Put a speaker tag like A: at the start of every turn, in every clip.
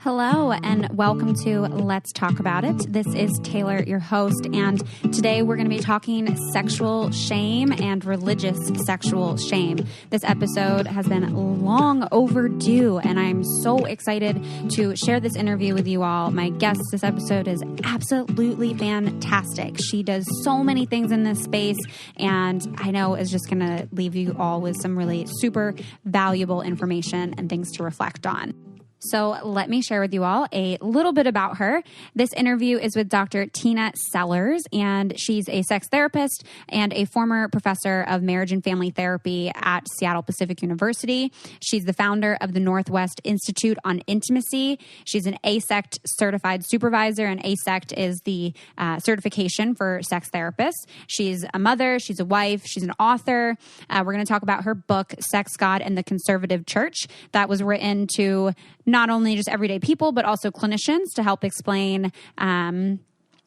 A: Hello, and welcome to Let's Talk About It. This is Taylor, your host, and today we're going to be talking sexual shame and religious sexual shame. This episode has been long overdue, and I'm so excited to share this interview with you all. My guest this episode is absolutely fantastic. She does so many things in this space, and I know is just going to leave you all with some really super valuable information and things to reflect on. So let me share with you all a little bit about her. This interview is with Dr. Tina Sellers, and she's a sex therapist and a former professor of marriage and family therapy at Seattle Pacific University. She's the founder of the Northwest Institute on Intimacy. She's an AASECT-certified supervisor, and AASECT is the certification for sex therapists. She's a mother, she's a wife, she's an author. We're going to talk about her book, Sex, God, and the Conservative Church, that was written to not only just everyday people, but also clinicians to help explain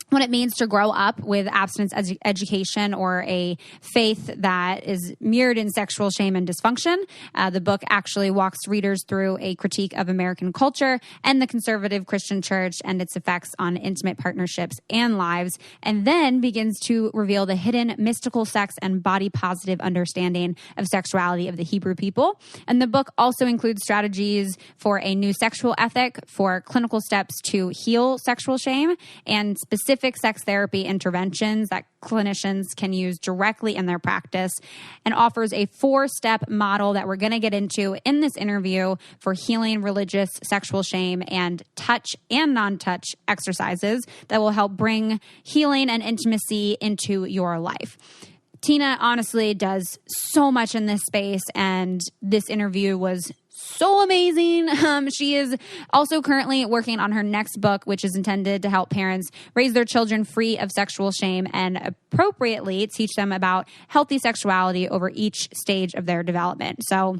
A: what it means to grow up with abstinence education or a faith that is mirrored in sexual shame and dysfunction. The book actually walks readers through a critique of American culture and the conservative Christian church and its effects on intimate partnerships and lives, and then begins to reveal the hidden mystical sex and body-positive understanding of sexuality of the Hebrew people. And the book also includes strategies for a new sexual ethic, for clinical steps to heal sexual shame, and specific sex therapy interventions that clinicians can use directly in their practice, and offers a 4-step model that we're going to get into in this interview for healing religious sexual shame and touch and non-touch exercises that will help bring healing and intimacy into your life. Tina honestly does so much in this space, and this interview was so amazing. She is also currently working on her next book, which is intended to help parents raise their children free of sexual shame and appropriately teach them about healthy sexuality over each stage of their development. So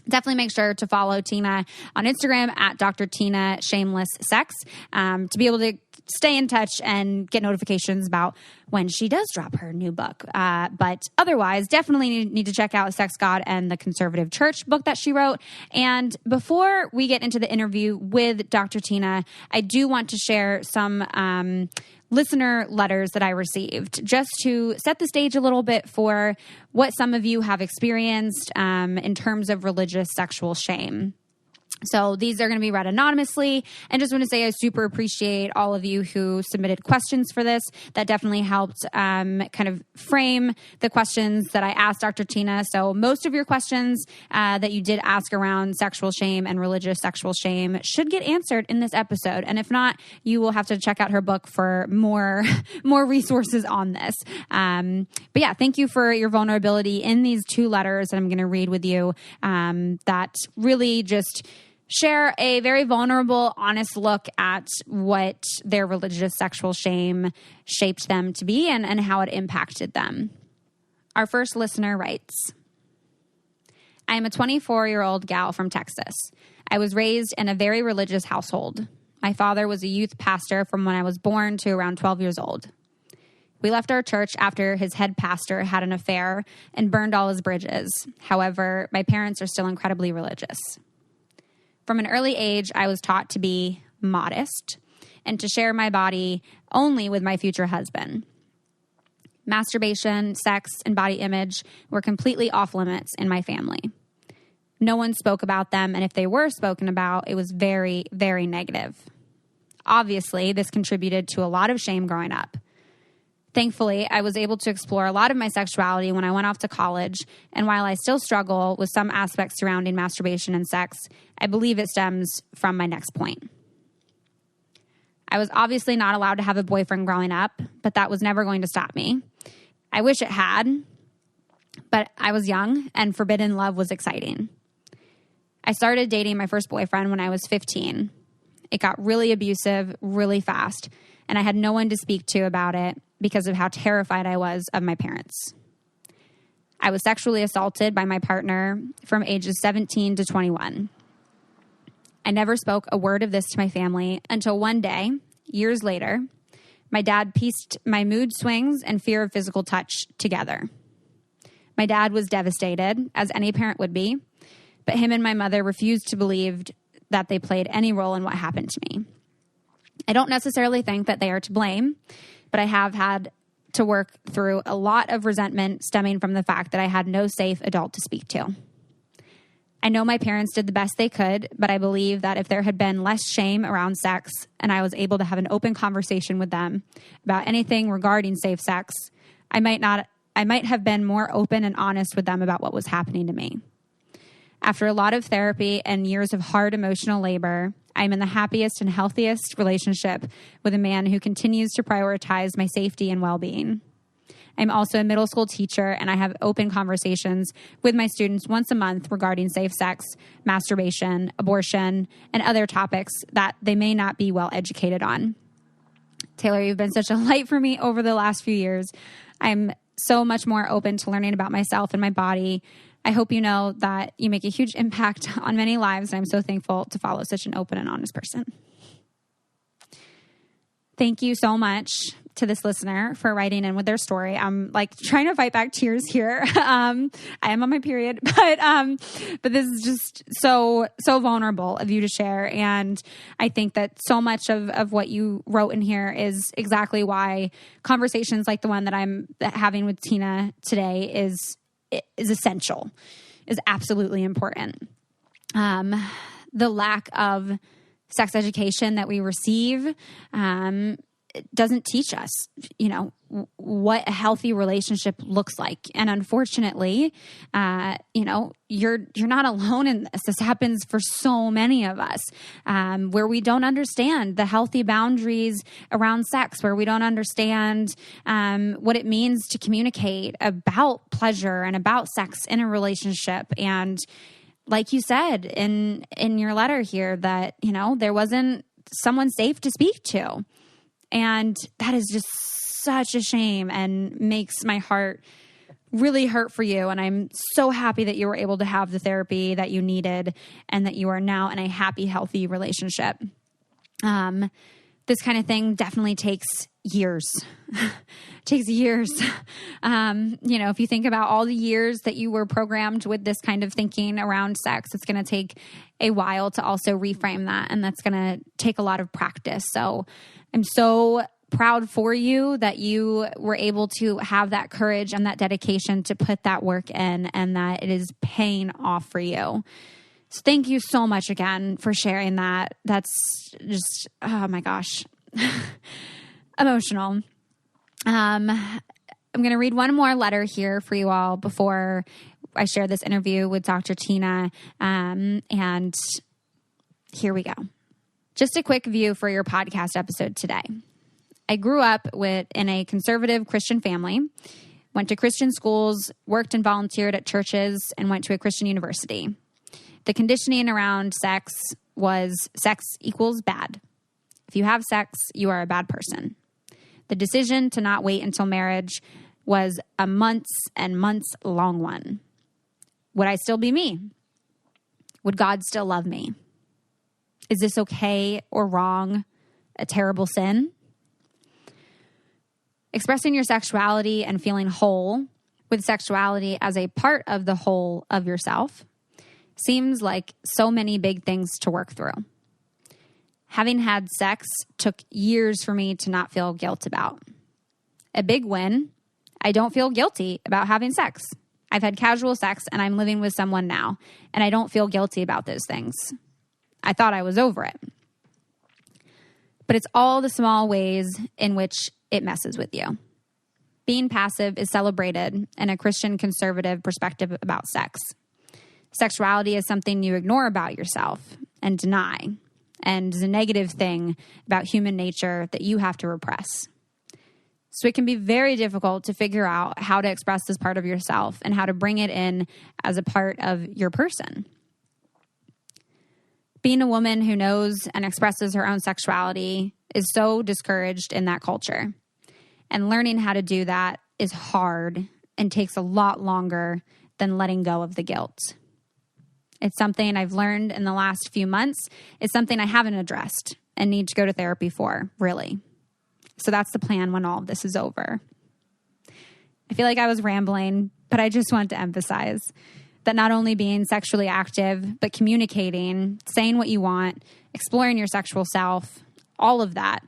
A: definitely make sure to follow Tina on Instagram at Dr. Tina Shameless Sex to be able to stay in touch and get notifications about when she does drop her new book. But otherwise, definitely need to check out Sex, God, and the Conservative Church book that she wrote. And before we get into the interview with Dr. Tina, I do want to share some listener letters that I received just to set the stage a little bit for what some of you have experienced in terms of religious sexual shame. So these are going to be read anonymously, and just want to say I super appreciate all of you who submitted questions for this. That definitely helped kind of frame the questions that I asked Dr. Tina. So most of your questions that you did ask around sexual shame and religious sexual shame should get answered in this episode. And if not, you will have to check out her book for more resources on this. But yeah, thank you for your vulnerability in these 2 letters that I'm going to read with you that really just share a very vulnerable, honest look at what their religious sexual shame shaped them to be and how it impacted them. Our first listener writes, I am a 24-year-old gal from Texas. I was raised in a very religious household. My father was a youth pastor from when I was born to around 12 years old. We left our church after his head pastor had an affair and burned all his bridges. However, my parents are still incredibly religious. From an early age, I was taught to be modest and to share my body only with my future husband. Masturbation, sex, and body image were completely off limits in my family. No one spoke about them, and if they were spoken about, it was very, very negative. Obviously, this contributed to a lot of shame growing up. Thankfully, I was able to explore a lot of my sexuality when I went off to college, and while I still struggle with some aspects surrounding masturbation and sex, I believe it stems from my next point. I was obviously not allowed to have a boyfriend growing up, but that was never going to stop me. I wish it had, but I was young, and forbidden love was exciting. I started dating my first boyfriend when I was 15. It got really abusive really fast, and I had no one to speak to about it because of how terrified I was of my parents. I was sexually assaulted by my partner from ages 17 to 21. I never spoke a word of this to my family until one day, years later, my dad pieced my mood swings and fear of physical touch together. My dad was devastated, as any parent would be, but him and my mother refused to believe that they played any role in what happened to me. I don't necessarily think that they are to blame, but I have had to work through a lot of resentment stemming from the fact that I had no safe adult to speak to. I know my parents did the best they could, but I believe that if there had been less shame around sex and I was able to have an open conversation with them about anything regarding safe sex, I might have been more open and honest with them about what was happening to me. After a lot of therapy and years of hard emotional labor, I'm in the happiest and healthiest relationship with a man who continues to prioritize my safety and well-being. I'm also a middle school teacher, and I have open conversations with my students once a month regarding safe sex, masturbation, abortion, and other topics that they may not be well educated on. Taylor, you've been such a light for me over the last few years. I'm so much more open to learning about myself and my body. I hope you know that you make a huge impact on many lives, and I'm so thankful to follow such an open and honest person. Thank you so much to this listener for writing in with their story. I'm like trying to fight back tears here. I am on my period, but this is just so vulnerable of you to share. And I think that so much of what you wrote in here is exactly why conversations like the one that I'm having with Tina today is essential, is absolutely important. The lack of sex education that we receive doesn't teach us, what a healthy relationship looks like. And unfortunately, you're not alone in this. This happens for so many of us, where we don't understand the healthy boundaries around sex, where we don't understand what it means to communicate about pleasure and about sex in a relationship. And like you said in your letter here, that, there wasn't someone safe to speak to. And that is just such a shame and makes my heart really hurt for you. And I'm so happy that you were able to have the therapy that you needed and that you are now in a happy, healthy relationship. This kind of thing definitely takes years. Takes years. If you think about all the years that you were programmed with this kind of thinking around sex, it's going to take a while to also reframe that. And that's going to take a lot of practice. So I'm so proud for you that you were able to have that courage and that dedication to put that work in, and that it is paying off for you. So thank you so much again for sharing that. That's just, oh my gosh, emotional. I'm going to read one more letter here for you all before I share this interview with Dr. Tina. And here we go. Just a quick view for your podcast episode today. I grew up in a conservative Christian family, went to Christian schools, worked and volunteered at churches, and went to a Christian university. The conditioning around sex was sex equals bad. If you have sex, you are a bad person. The decision to not wait until marriage was a months and months long one. Would I still be me? Would God still love me? Is this okay or wrong? A terrible sin? Expressing your sexuality and feeling whole with sexuality as a part of the whole of yourself seems like so many big things to work through. Having had sex took years for me to not feel guilt about. A big win, I don't feel guilty about having sex. I've had casual sex and I'm living with someone now, and I don't feel guilty about those things. I thought I was over it. But it's all the small ways in which it messes with you. Being passive is celebrated in a Christian conservative perspective about sex. Sexuality is something you ignore about yourself and deny, and is a negative thing about human nature that you have to repress. So it can be very difficult to figure out how to express this part of yourself and how to bring it in as a part of your person. Being a woman who knows and expresses her own sexuality is so discouraged in that culture. And learning how to do that is hard and takes a lot longer than letting go of the guilt. It's something I've learned in the last few months. It's something I haven't addressed and need to go to therapy for, really. So that's the plan when all of this is over. I feel like I was rambling, but I just want to emphasize that not only being sexually active, but communicating, saying what you want, exploring your sexual self, all of that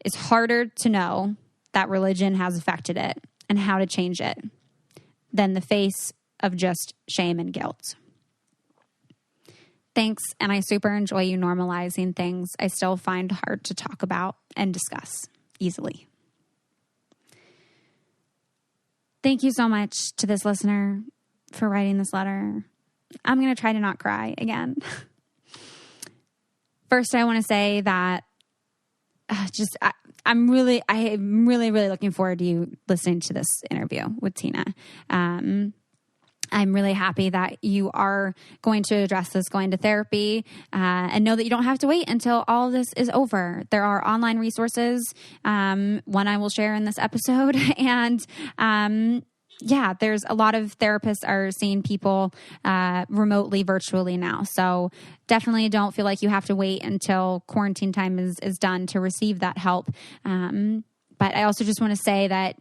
A: is harder to know that religion has affected it and how to change it than the face of just shame and guilt. Thanks, and I super enjoy you normalizing things I still find hard to talk about and discuss easily. Thank you so much to this listener for writing this letter. I'm going to try to not cry again. First, I want to say that I'm really looking forward to you listening to this interview with Tina. I'm really happy that you are going to address this, going to therapy, and know that you don't have to wait until all of this is over. There are online resources, one I will share in this episode, and there's a lot of therapists are seeing people remotely, virtually now. So definitely don't feel like you have to wait until quarantine time is done to receive that help. But I also just want to say that,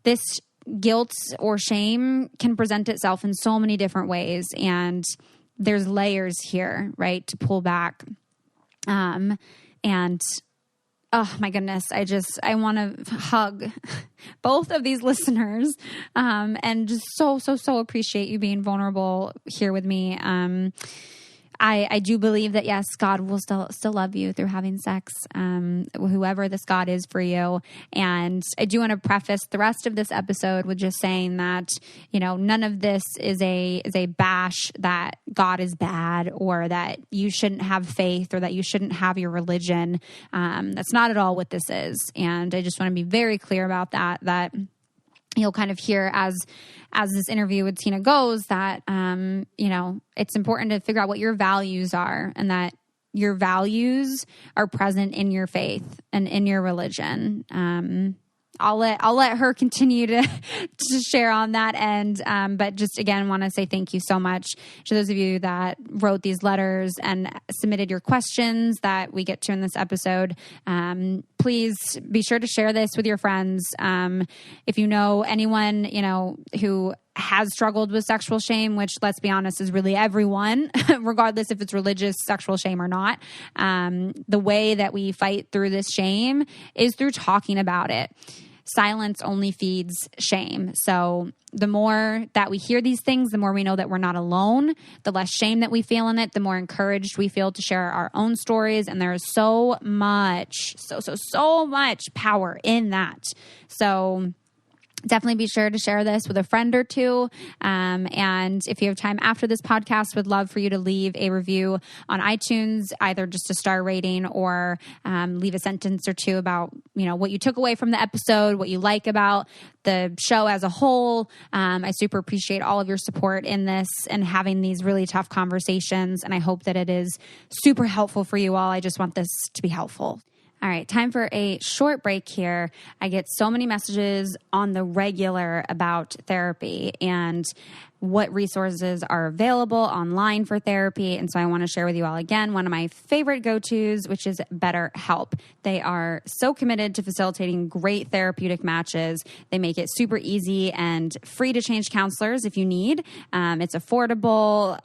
A: this guilt or shame can present itself in so many different ways, and there's layers here, right, to pull back. And oh my goodness, I want to hug both of these listeners, and just so appreciate you being vulnerable here with me. I do believe that, yes, God will still love you through having sex, whoever this God is for you. And I do want to preface the rest of this episode with just saying that, none of this is a bash that God is bad or that you shouldn't have faith or that you shouldn't have your religion. That's not at all what this is. And I just want to be very clear about that you'll kind of hear as this interview with Tina goes that, it's important to figure out what your values are and that your values are present in your faith and in your religion. I'll let her continue to share on that end. But just again, want to say thank you so much to those of you that wrote these letters and submitted your questions that we get to in this episode. Please be sure to share this with your friends. If you know anyone, who has struggled with sexual shame, which, let's be honest, is really everyone, regardless if it's religious sexual shame or not. The way that we fight through this shame is through talking about it. Silence only feeds shame. So the more that we hear these things, the more we know that we're not alone, the less shame that we feel in it, the more encouraged we feel to share our own stories. And there is so much power in that. So definitely be sure to share this with a friend or two. And if you have time after this podcast, would love for you to leave a review on iTunes, either just a star rating or leave a sentence or two about, what you took away from the episode, what you like about the show as a whole. I super appreciate all of your support in this and having these really tough conversations. And I hope that it is super helpful for you all. I just want this to be helpful. All right, time for a short break here. I get so many messages on the regular about therapy and what resources are available online for therapy. And so I want to share with you all again one of my favorite go-tos, which is BetterHelp. They are so committed to facilitating great therapeutic matches. They make it super easy and free to change counselors if you need. It's affordable,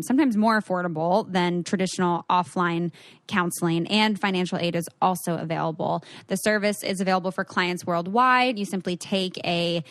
A: sometimes more affordable than traditional offline counseling, and financial aid is also available. The service is available for clients worldwide. You simply take a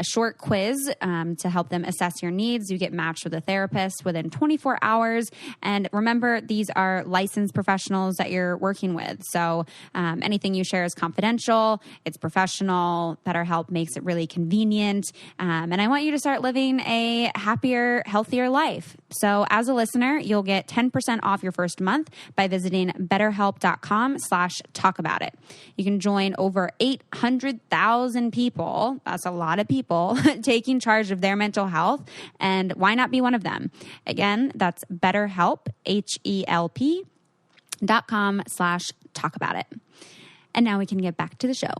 A: short quiz to help them assess your needs. You get matched with a therapist within 24 hours. And remember, these are licensed professionals that you're working with. So anything you share is confidential. It's professional. BetterHelp makes it really convenient. And I want you to start living a happier, healthier life. So as a listener, you'll get 10% off your first month by visiting betterhelp.com/talkaboutit. You can join over 800,000 people. That's a lot of people taking charge of their mental health. And why not be one of them? Again, that's BetterHelp, HELP.com/talkaboutit. And now we can get back to the show.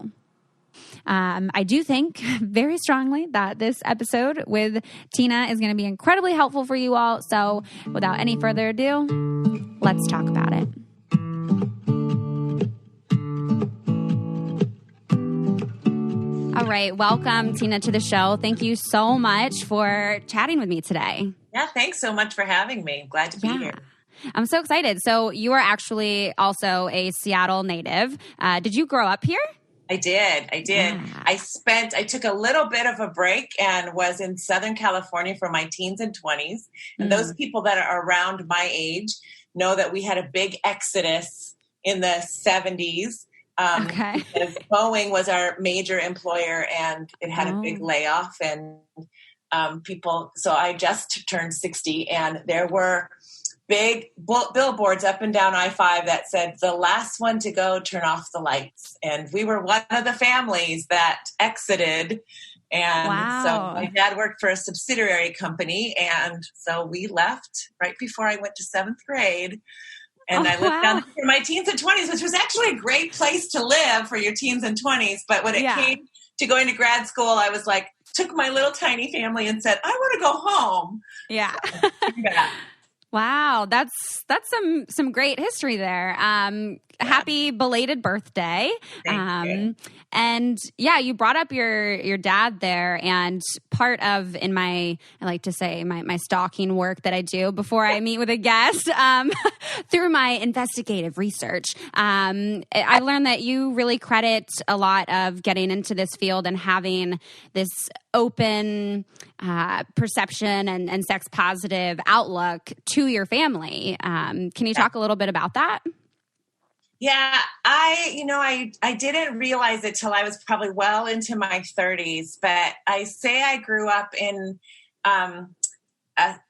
A: I do think very strongly that this episode with Tina is going to be incredibly helpful for you all. So without any further ado, let's talk about it. All right. Welcome, Tina, to the show. Thank you so much for chatting with me today.
B: Yeah, thanks so much for having me. Glad to be here.
A: I'm so excited. So you are actually also a Seattle native. Did you grow up here?
B: I did. Yeah. I took a little bit of a break and was in Southern California for my teens and 20s. And those people that are around my age know that we had a big exodus in the 70s. Because Boeing was our major employer and it had a big layoff and so I just turned 60 and there were big billboards up and down I-5 that said, the last one to go, turn off the lights. And we were one of the families that exited. And so my dad worked for a subsidiary company. And so we left right before I went to 7th grade. And I lived down there for my teens and 20s, which was actually a great place to live for your teens and 20s. But when it came to going to grad school, I was like, took my little tiny family and said, I want to go home.
A: Yeah. Wow, that's some great history there. Happy belated birthday.
B: Thank you.
A: And you brought up your dad there, and part of I like to say my stalking work that I do before I meet with a guest, through my investigative research, I learned that you really credit a lot of getting into this field and having this open perception and sex positive outlook to your family. Can you talk a little bit about that?
B: Yeah, I didn't realize it till I was probably well into my 30s, but I grew up in a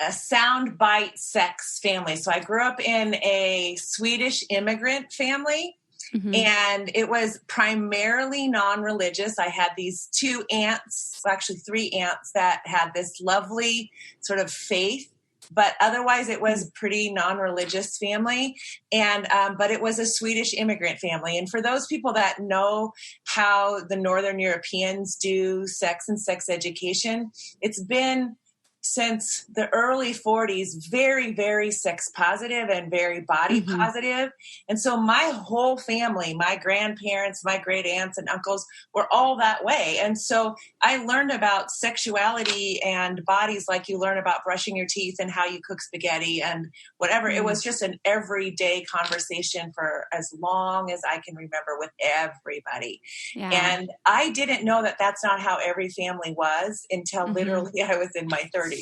B: soundbite sex family. So I grew up in a Swedish immigrant family. Mm-hmm. And it was primarily non-religious. I had these 2 aunts, actually 3 aunts that had this lovely sort of faith, but otherwise it was a pretty non-religious family. And, but it was a Swedish immigrant family. And for those people that know how the Northern Europeans do sex and sex education, it's been since the early 40s, very, very sex positive and very body positive. And so my whole family, my grandparents, my great aunts and uncles were all that way. And so I learned about sexuality and bodies like you learn about brushing your teeth and how you cook spaghetti and whatever. It was just an everyday conversation for as long as I can remember with everybody. Yeah. And I didn't know that that's not how every family was until literally I was in my 30s.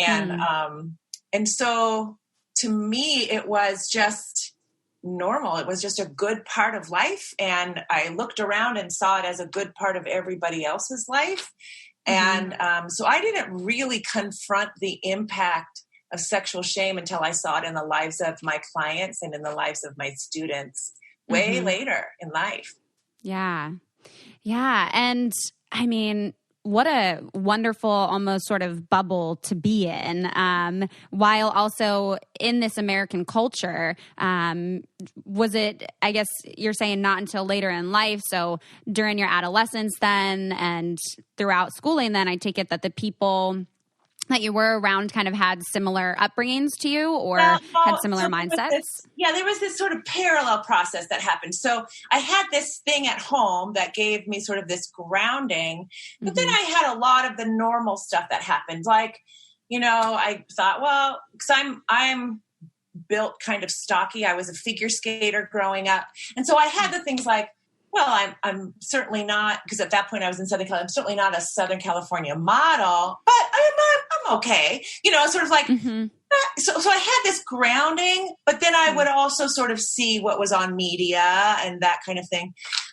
B: And so to me, it was just normal. It was just a good part of life. And I looked around and saw it as a good part of everybody else's life. And so I didn't really confront the impact of sexual shame until I saw it in the lives of my clients and in the lives of my students way later in life.
A: Yeah. Yeah. And I mean, what a wonderful, almost sort of bubble to be in, while also in this American culture. Was it, I guess you're saying not until later in life, so during your adolescence then and throughout schooling then, I take it that the people that you were around kind of had similar upbringings to you or had similar mindsets?
B: There was this sort of parallel process that happened. So I had this thing at home that gave me sort of this grounding, but then I had a lot of the normal stuff that happened. Like, I thought, well, because I'm built kind of stocky. I was a figure skater growing up. And so I had the things like, well, I'm certainly not, because at that point I was in Southern California, I'm certainly not a Southern California model, but I'm okay. Sort of like, so I had this grounding, but then I would also sort of see what was on media and that kind of thing.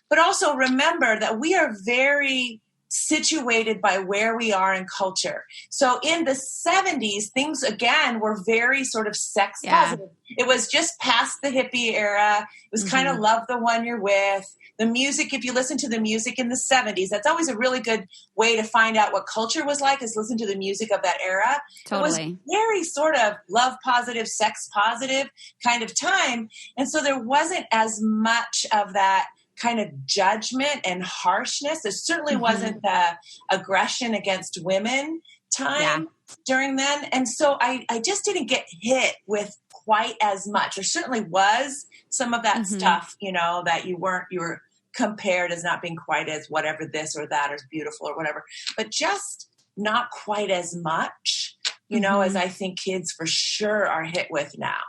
B: But also remember that we are very situated by where we are in culture. So in the 70s, things again were very sort of sex positive. It was just past the hippie era. It was kind of love the one you're with. The music, if you listen to the music in the 70s, that's always a really good way to find out what culture was like, is listen to the music of that era.
A: Totally.
B: It was very sort of love positive, sex positive kind of time. And so there wasn't as much of that kind of judgment and harshness. There certainly wasn't the aggression against women time during then. And so I just didn't get hit with quite as much. There certainly was some of that stuff, that you were compared as not being quite as whatever this or that or beautiful or whatever, but just not quite as much, as I think kids for sure are hit with now.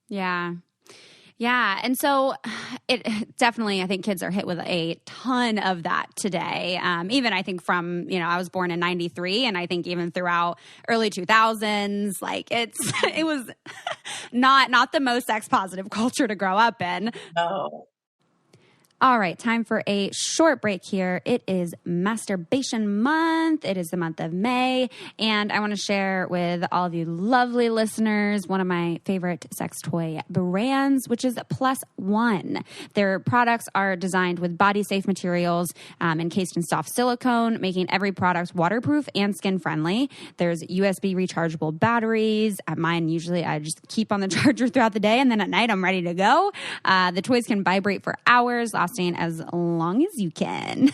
A: Yeah. Yeah. And so it definitely, I think kids are hit with a ton of that today. Even I think from, I was born in 93, and I think even throughout early 2000s, like it was not the most sex positive culture to grow up in.
B: No.
A: All right, time for a short break here. It is Masturbation Month. It is the month of May, and I want to share with all of you lovely listeners one of my favorite sex toy brands, which is Plus One. Their products are designed with body-safe materials encased in soft silicone, making every product waterproof and skin-friendly. There's USB rechargeable batteries. Mine, usually I just keep on the charger throughout the day, and then at night I'm ready to go. The toys can vibrate for hours, lasting as long as you can.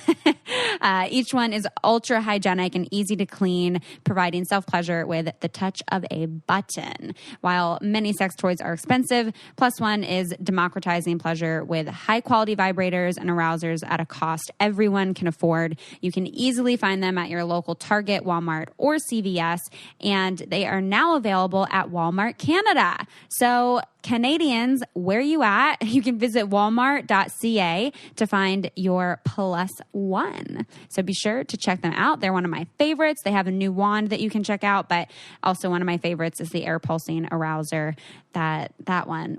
A: Each one is ultra hygienic and easy to clean, providing self-pleasure with the touch of a button. While many sex toys are expensive, Plus One is democratizing pleasure with high-quality vibrators and arousers at a cost everyone can afford. You can easily find them at your local Target, Walmart, or CVS, and they are now available at Walmart Canada. So Canadians, where you at? You can visit walmart.ca to find your Plus One. So be sure to check them out. They're one of my favorites. They have a new wand that you can check out, but also one of my favorites is the air pulsing arouser. That one,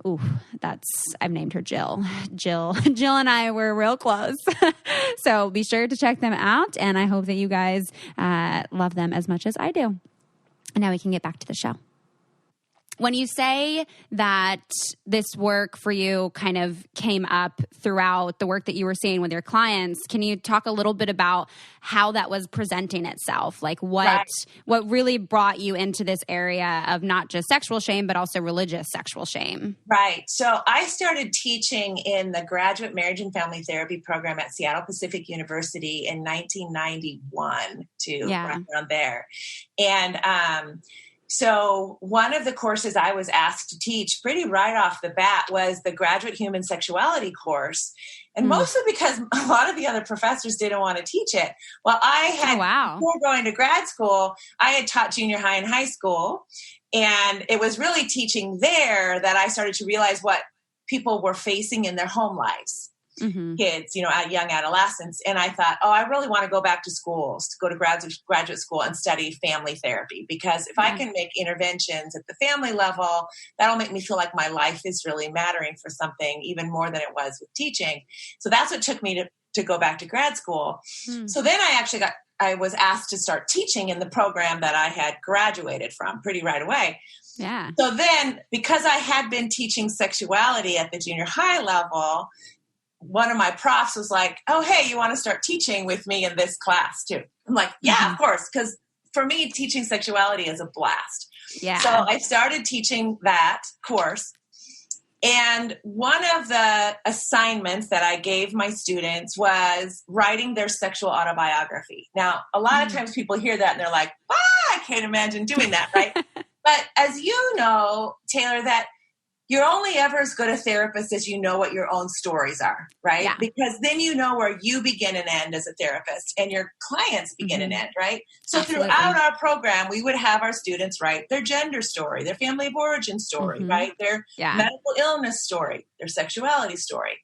A: I've named her Jill. Jill and I were real close. So be sure to check them out, and I hope that you guys love them as much as I do. And now we can get back to the show. When you say that this work for you kind of came up throughout the work that you were seeing with your clients, can you talk a little bit about how that was presenting itself? Like what really brought you into this area of not just sexual shame, but also religious sexual shame?
B: Right. So I started teaching in the graduate marriage and family therapy program at Seattle Pacific University in 1991 right around there. And, so one of the courses I was asked to teach pretty right off the bat was the graduate human sexuality course. And mostly because a lot of the other professors didn't want to teach it. Well, I had, before going to grad school, I had taught junior high and high school. And it was really teaching there that I started to realize what people were facing in their home lives. Kids, young adolescents. And I thought, I really want to go back to schools, to go to graduate school and study family therapy, because if I can make interventions at the family level, that'll make me feel like my life is really mattering for something even more than it was with teaching. So that's what took me to go back to grad school. So then I was asked to start teaching in the program that I had graduated from pretty right away.
A: Yeah.
B: So then, because I had been teaching sexuality at the junior high level, one of my profs was like, "Oh, hey, you want to start teaching with me in this class too?" I'm like, "Yeah, of course." Because for me, teaching sexuality is a blast.
A: Yeah.
B: So I started teaching that course. And one of the assignments that I gave my students was writing their sexual autobiography. Now, a lot of times people hear that and they're like, I can't imagine doing that, right? But as you know, Taylor, that you're only ever as good a therapist as you know what your own stories are, right?
A: Yeah.
B: Because then you know where you begin and end as a therapist and your clients begin and end, right? So
A: Absolutely.
B: Throughout our program, we would have our students write their gender story, their family of origin story, right? Their medical illness story, their sexuality story.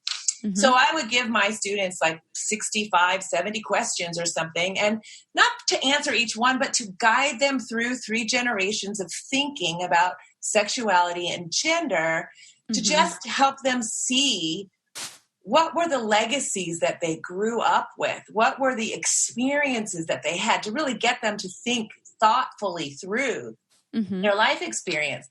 B: So I would give my students like 65, 70 questions or something, and not to answer each one, but to guide them through 3 generations of thinking about sexuality and gender, to just help them see what were the legacies that they grew up with, what were the experiences that they had, to really get them to think thoughtfully through their life experience.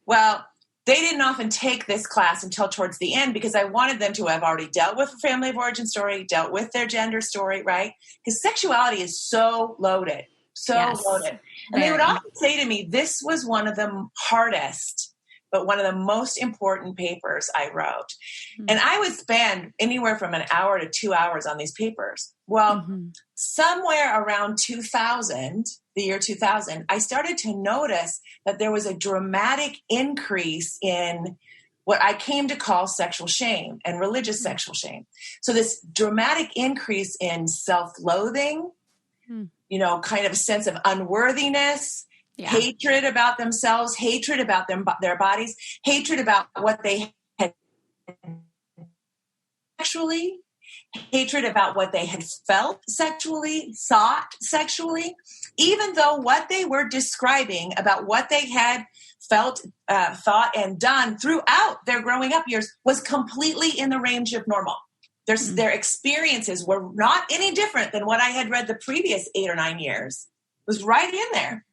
B: Well, they didn't often take this class until towards the end, because I wanted them to have already dealt with a family of origin story, dealt with their gender story, right? Because sexuality is so loaded, loaded. And they would often say to me, this was one of the hardest, but one of the most important papers I wrote. And I would spend anywhere from an hour to 2 hours on these papers. Well, somewhere around 2000, the year 2000, I started to notice that there was a dramatic increase in what I came to call sexual shame and religious sexual shame. So this dramatic increase in self-loathing, kind of a sense of unworthiness, hatred about themselves, hatred about their bodies, hatred about what they had sexually, hatred about what they had felt sexually, thought sexually, even though what they were describing about what they had felt, thought, and done throughout their growing up years was completely in the range of normal. Their experiences were not any different than what I had read the previous 8 or 9 years. It was right in there.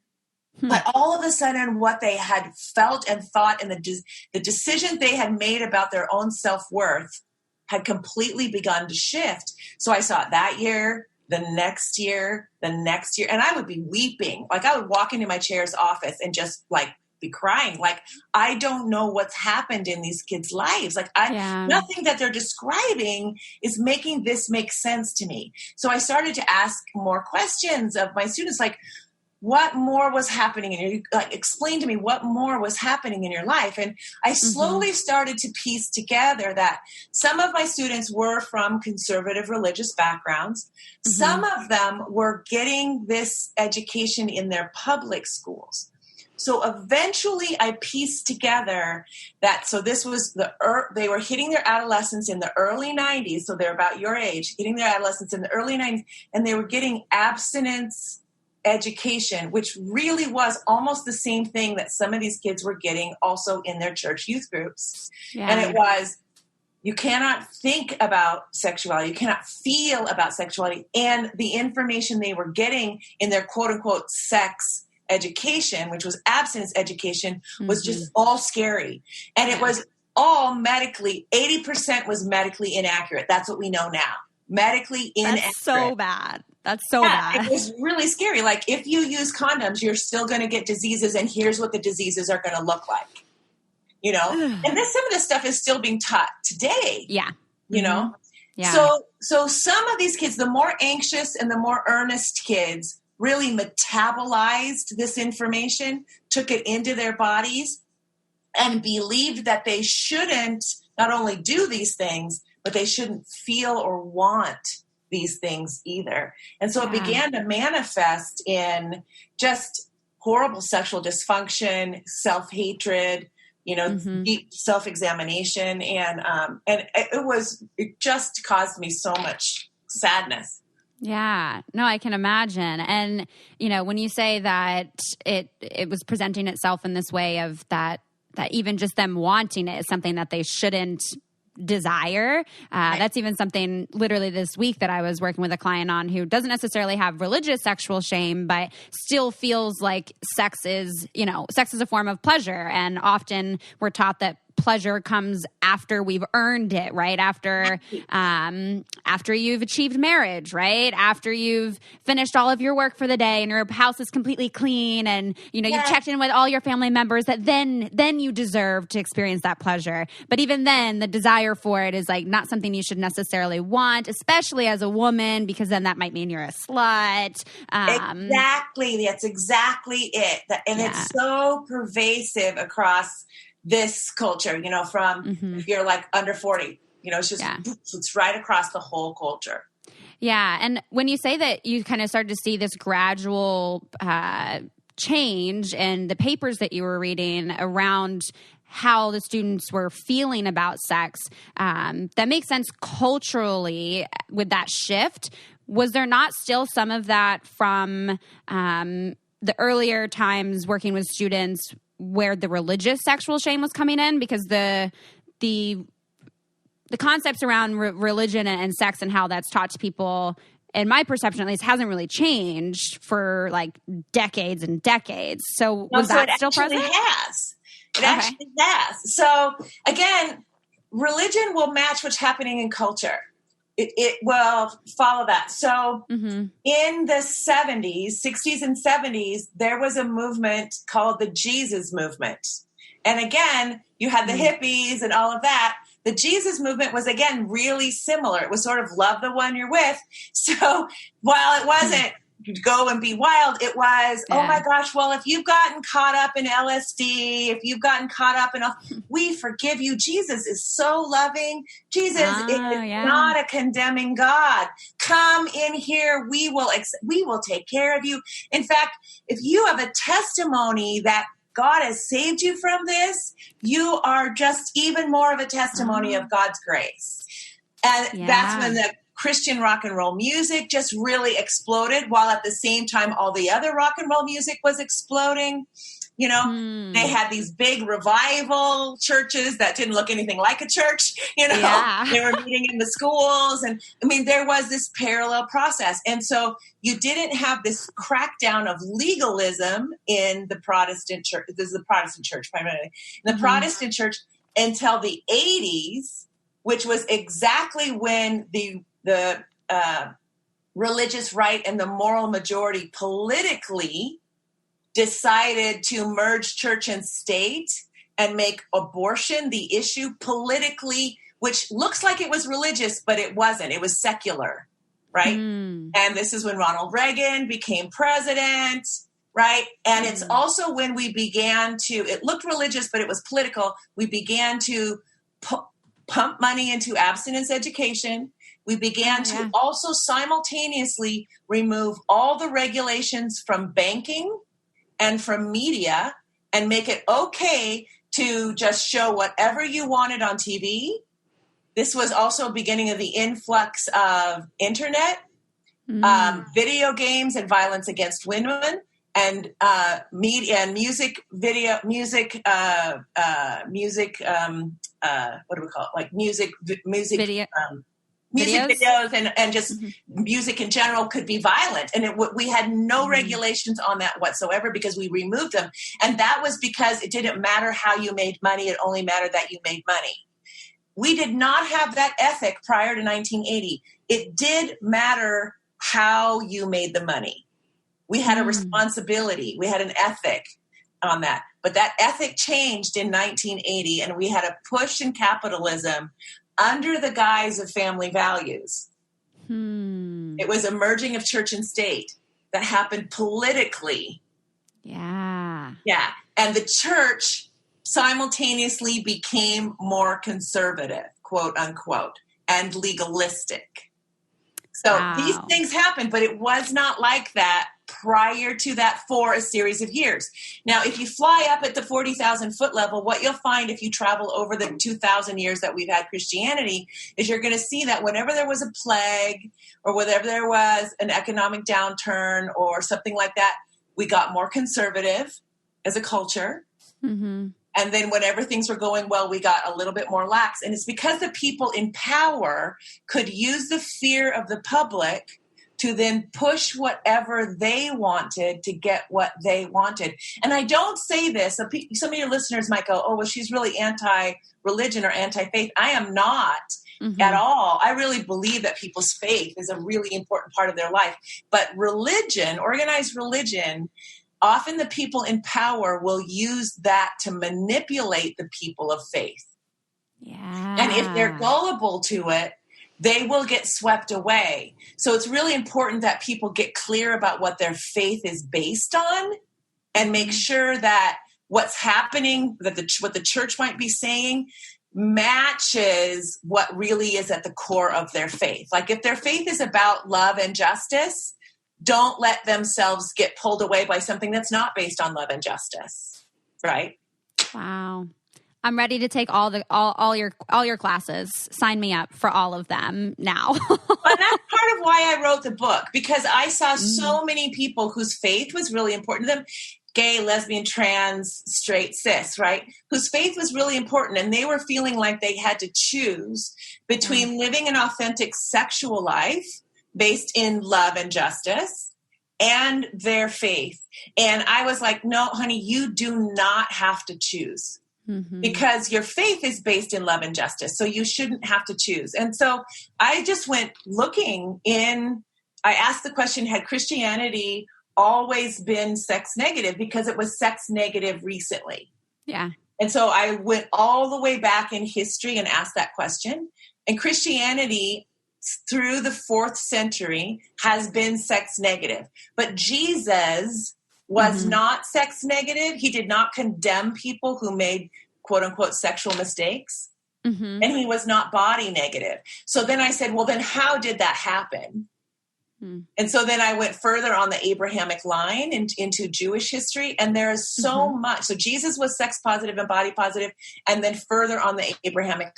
B: But all of a sudden, what they had felt and thought and the decisions they had made about their own self-worth had completely begun to shift. So I saw it that year, the next year, and I would be weeping. Like I would walk into my chair's office and just like be crying. Like, I don't know what's happened in these kids' lives. Like nothing that they're describing is making this make sense to me. So I started to ask more questions of my students, like, what more was happening in your, like, explain to me what more was happening in your life. And I slowly started to piece together that some of my students were from conservative religious backgrounds. Some of them were getting this education in their public schools. So eventually I pieced together that, so this was they were hitting their adolescence in the early 90s. So they're about your age, hitting their adolescence in the early 90s, and they were getting abstinence education, which really was almost the same thing that some of these kids were getting also in their church youth groups. And it was, you cannot think about sexuality, you cannot feel about sexuality. And the information they were getting in their quote unquote sex education, which was abstinence education, was just all scary. And it was all medically, 80% was medically inaccurate. That's what we know now. Medically inaccurate.
A: That's so bad. That's so bad.
B: It was really scary. Like, if you use condoms, you're still going to get diseases, and here's what the diseases are going to look like. And then some of this stuff is still being taught today.
A: Yeah.
B: Yeah. So some of these kids, the more anxious and the more earnest kids, really metabolized this information, took it into their bodies, and believed that they shouldn't not only do these things, but they shouldn't feel or want these things either. And so it began to manifest in just horrible sexual dysfunction, self-hatred, deep self-examination. And it just caused me so much sadness.
A: Yeah, no, I can imagine. And, when you say that it was presenting itself in this way of that even just them wanting it is something that they shouldn't desire. That's even something literally this week that I was working with a client on who doesn't necessarily have religious sexual shame, but still feels like sex is a form of pleasure. And often we're taught that pleasure comes after we've earned it, right? After you've achieved marriage, right? After you've finished all of your work for the day and your house is completely clean and, you've checked in with all your family members, that then you deserve to experience that pleasure. But even then, the desire for it is like not something you should necessarily want, especially as a woman, because then that might mean you're a slut.
B: Exactly. That's exactly it. And it's so pervasive across this culture, from if you're like under 40, it's just, it's right across the whole culture.
A: Yeah. And when you say that you kind of started to see this gradual change in the papers that you were reading around how the students were feeling about sex, that makes sense culturally with that shift. Was there not still some of that from the earlier times working with students where the religious sexual shame was coming in? Because the concepts around religion and sex and how that's taught to people, in my perception at least, hasn't really changed for like decades and decades. So was that still present?
B: It actually has. So again, religion will match what's happening in culture. It will follow that. So in the 60s and 70s, there was a movement called the Jesus movement. And again, you had the hippies and all of that. The Jesus movement was, again, really similar. It was sort of love the one you're with. So while it wasn't go and be wild. It was, oh my gosh, well, if you've gotten caught up in LSD, if you've gotten caught up in, we forgive you. Jesus is so loving. Jesus is not a condemning God. Come in here. We will take care of you. In fact, if you have a testimony that God has saved you from this, you are just even more of a testimony of God's grace. And that's when the Christian rock and roll music just really exploded, while at the same time, all the other rock and roll music was exploding. You know, they had these big revival churches that didn't look anything like a church. You know, they were meeting in the schools. And I mean, there was this parallel process. And so you didn't have this crackdown of legalism in the Protestant church. This is the Protestant church primarily. In the Protestant church until the 80s, which was exactly when the religious right and the moral majority politically decided to merge church and state and make abortion the issue politically, which looks like it was religious, but it wasn't. It was secular, right? And this is when Ronald Reagan became president, right? And it's also when we began to, it looked religious, but it was political. We began to pump money into abstinence education. We began to also simultaneously remove all the regulations from banking and from media and make it okay to just show whatever you wanted on TV. This was also beginning of the influx of internet, video games and violence against women, and media and music video, music, what do we call it? Like music video. Music videos and just music in general could be violent. And we had no regulations on that whatsoever because we removed them. And that was because it didn't matter how you made money. It only mattered that you made money. We did not have that ethic prior to 1980. It did matter how you made the money. We had a responsibility. We had an ethic on that. But that ethic changed in 1980, and we had a push in capitalism under the guise of family values. It was a merging of church and state that happened politically. Yeah. And the church simultaneously became more conservative, quote unquote, and legalistic. So these things happened, but it was not like that prior to that for a series of years. Now, if you fly up at the 40,000 foot level, what you'll find if you travel over the 2,000 years that we've had Christianity is you're going to see that whenever there was a plague or whenever there was an economic downturn or something like that, we got more conservative as a culture. And then whenever things were going well, we got a little bit more lax. And it's because the people in power could use the fear of the public to then push whatever they wanted to get what they wanted. And I don't say this, some of your listeners might go, oh, well, she's really anti-religion or anti-faith. I am not at all. I really believe that people's faith is a really important part of their life. But religion, organized religion, often the people in power will use that to manipulate the people of faith. And if they're gullible to it, they will get swept away. So it's really important that people get clear about what their faith is based on and make sure that what's happening, that what the church might be saying, matches what really is at the core of their faith. Like if their faith is about love and justice, don't let themselves get pulled away by something that's not based on love and justice. Right?
A: Wow. I'm ready to take all your classes. Sign me up for all of them now.
B: And that's part of why I wrote the book, because I saw so many people whose faith was really important to them. Gay, lesbian, trans, straight, cis, right? Whose faith was really important. And they were feeling like they had to choose between living an authentic sexual life based in love and justice and their faith. And I was like, no, honey, you do not have to choose. Because your faith is based in love and justice. So you shouldn't have to choose. And so I just went looking I asked the question, had Christianity always been sex negative? Because it was sex negative recently. Yeah. And so I went all the way back in history and asked that question. And Christianity through the 4th century has been sex negative. But Jesus was not sex negative. He did not condemn people who made quote unquote sexual mistakes. And he was not body negative. So then I said, well, then how did that happen? And so then I went further on the Abrahamic line into Jewish history. And there is so much. So Jesus was sex positive and body positive. And then further on the Abrahamic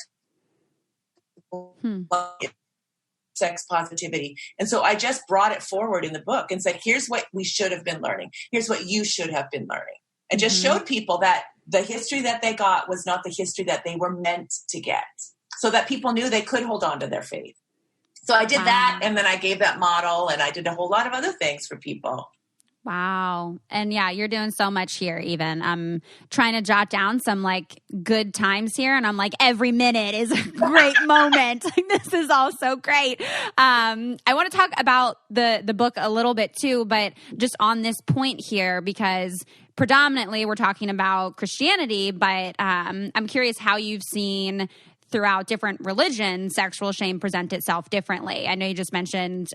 B: sex positivity. And so I just brought it forward in the book and said, here's what we should have been learning. Here's what you should have been learning. And just showed people that the history that they got was not the history that they were meant to get, so that people knew they could hold on to their faith. So I did that, and then I gave that model, and I did a whole lot of other things for people.
A: Wow. And yeah, you're doing so much here even. I'm trying to jot down some like good times here, and I'm like, every minute is a great moment. This is all so great. I want to talk about the book a little bit too, but just on this point here, because predominantly we're talking about Christianity, but I'm curious how you've seen throughout different religions, sexual shame present itself differently. I know you just mentioned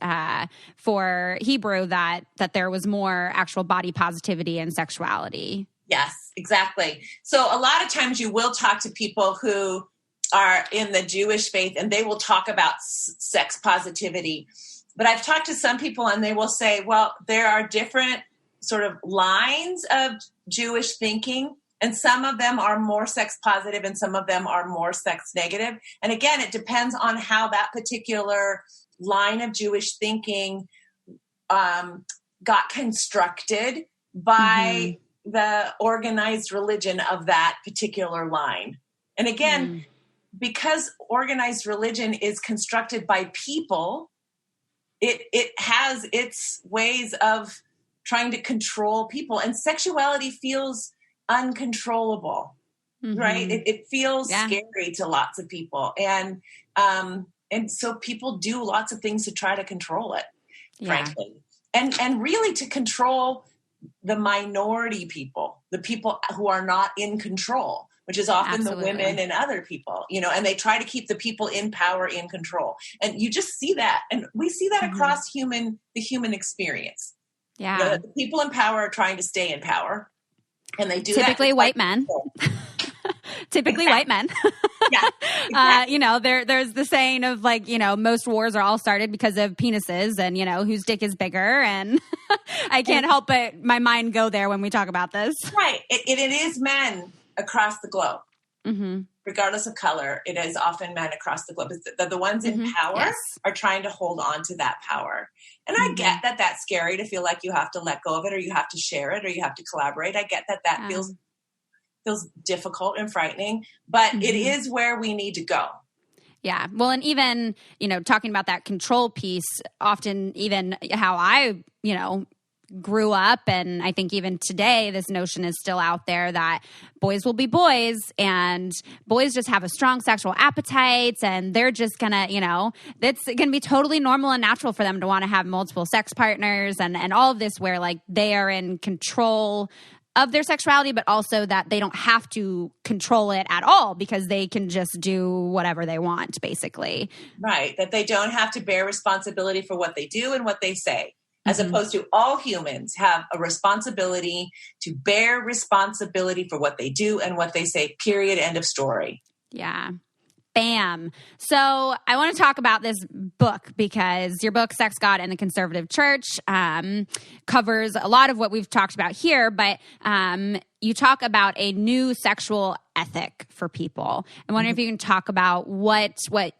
A: for Hebrew that there was more actual body positivity and sexuality.
B: Yes, exactly. So a lot of times you will talk to people who are in the Jewish faith and they will talk about sex positivity. But I've talked to some people and they will say, well, there are different sort of lines of Jewish thinking. And some of them are more sex positive and some of them are more sex negative. And again, it depends on how that particular line of Jewish thinking got constructed by the organized religion of that particular line. And again, because organized religion is constructed by people, it has its ways of trying to control people. And sexuality feels uncontrollable, right? It feels scary to lots of people. And so people do lots of things to try to control it, frankly. And really to control the minority people, the people who are not in control, which is often the women and other people, and they try to keep the people in power in control. And you just see that. And we see that across the human experience. Yeah. The people in power are trying to stay in power. And they do
A: typically
B: that
A: white men. Typically white men.
B: Yeah. Exactly.
A: There's the saying of like, most wars are all started because of penises and, whose dick is bigger. And I can't help but my mind go there when we talk about this.
B: Right. It is men across the globe. Regardless of color, it is often men across the globe. The ones in power are trying to hold on to that power. And I get that that's scary to feel like you have to let go of it or you have to share it or you have to collaborate. I get that feels difficult and frightening, but it is where we need to go.
A: Yeah. Well, and even, talking about that control piece, often even how I, grew up, and I think even today this notion is still out there that boys will be boys and boys just have a strong sexual appetite and they're just gonna, it's gonna be totally normal and natural for them to want to have multiple sex partners and all of this where like they are in control of their sexuality, but also that they don't have to control it at all because they can just do whatever they want, basically.
B: Right. That they don't have to bear responsibility for what they do and what they say. As opposed to all humans have a responsibility to bear responsibility for what they do and what they say, period, end of story.
A: Yeah. Bam. So I want to talk about this book because your book, Sex, God, and the Conservative Church, covers a lot of what we've talked about here, but you talk about a new sexual ethic for people. I wonder if you can talk about what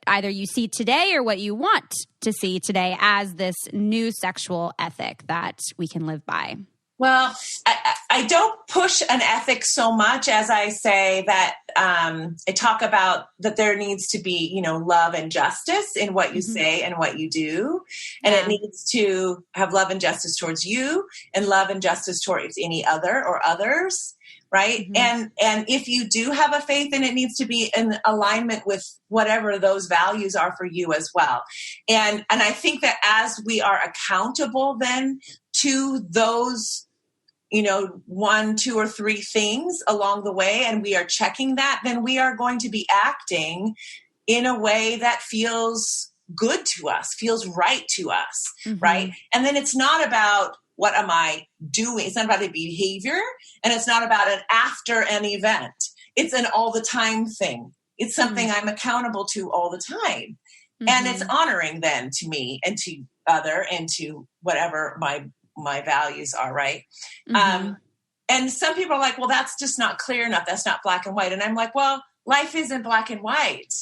A: either you see today or what you want to see today as this new sexual ethic that we can live by.
B: Well, I don't push an ethic so much as I say that I talk about that there needs to be, love and justice in what you say and what you do. And it needs to have love and justice towards you and love and justice towards any other or others. Right. And if you do have a faith, then it needs to be in alignment with whatever those values are for you as well. And I think that as we are accountable then to those, 1, 2, or 3 things along the way, and we are checking that, then we are going to be acting in a way that feels good to us, feels right to us, right? And then it's not about what am I doing? It's not about a behavior, and it's not about an after an event. It's an all the time thing. It's something I'm accountable to all the time. And it's honoring then to me and to other and to whatever my values are, right? And some people are like, well, that's just not clear enough. That's not black and white. And I'm like, well, life isn't black and white.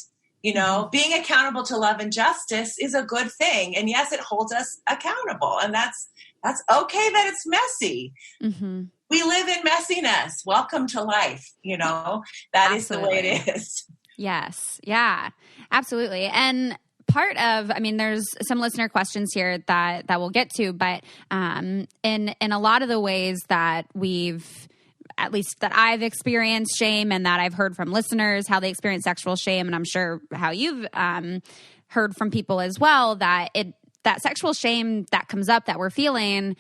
B: You know, being accountable to love and justice is a good thing. And yes, it holds us accountable. And that's okay that it's messy. We live in messiness. Welcome to life. You know, that Absolutely. Is the way it is.
A: Yes. Yeah, absolutely. And part of, I mean, there's some listener questions here that we'll get to, but in a lot of the ways that we've, at least that I've experienced shame and that I've heard from listeners, how they experience sexual shame, and I'm sure how you've heard from people as well, that sexual shame that comes up that we're feeling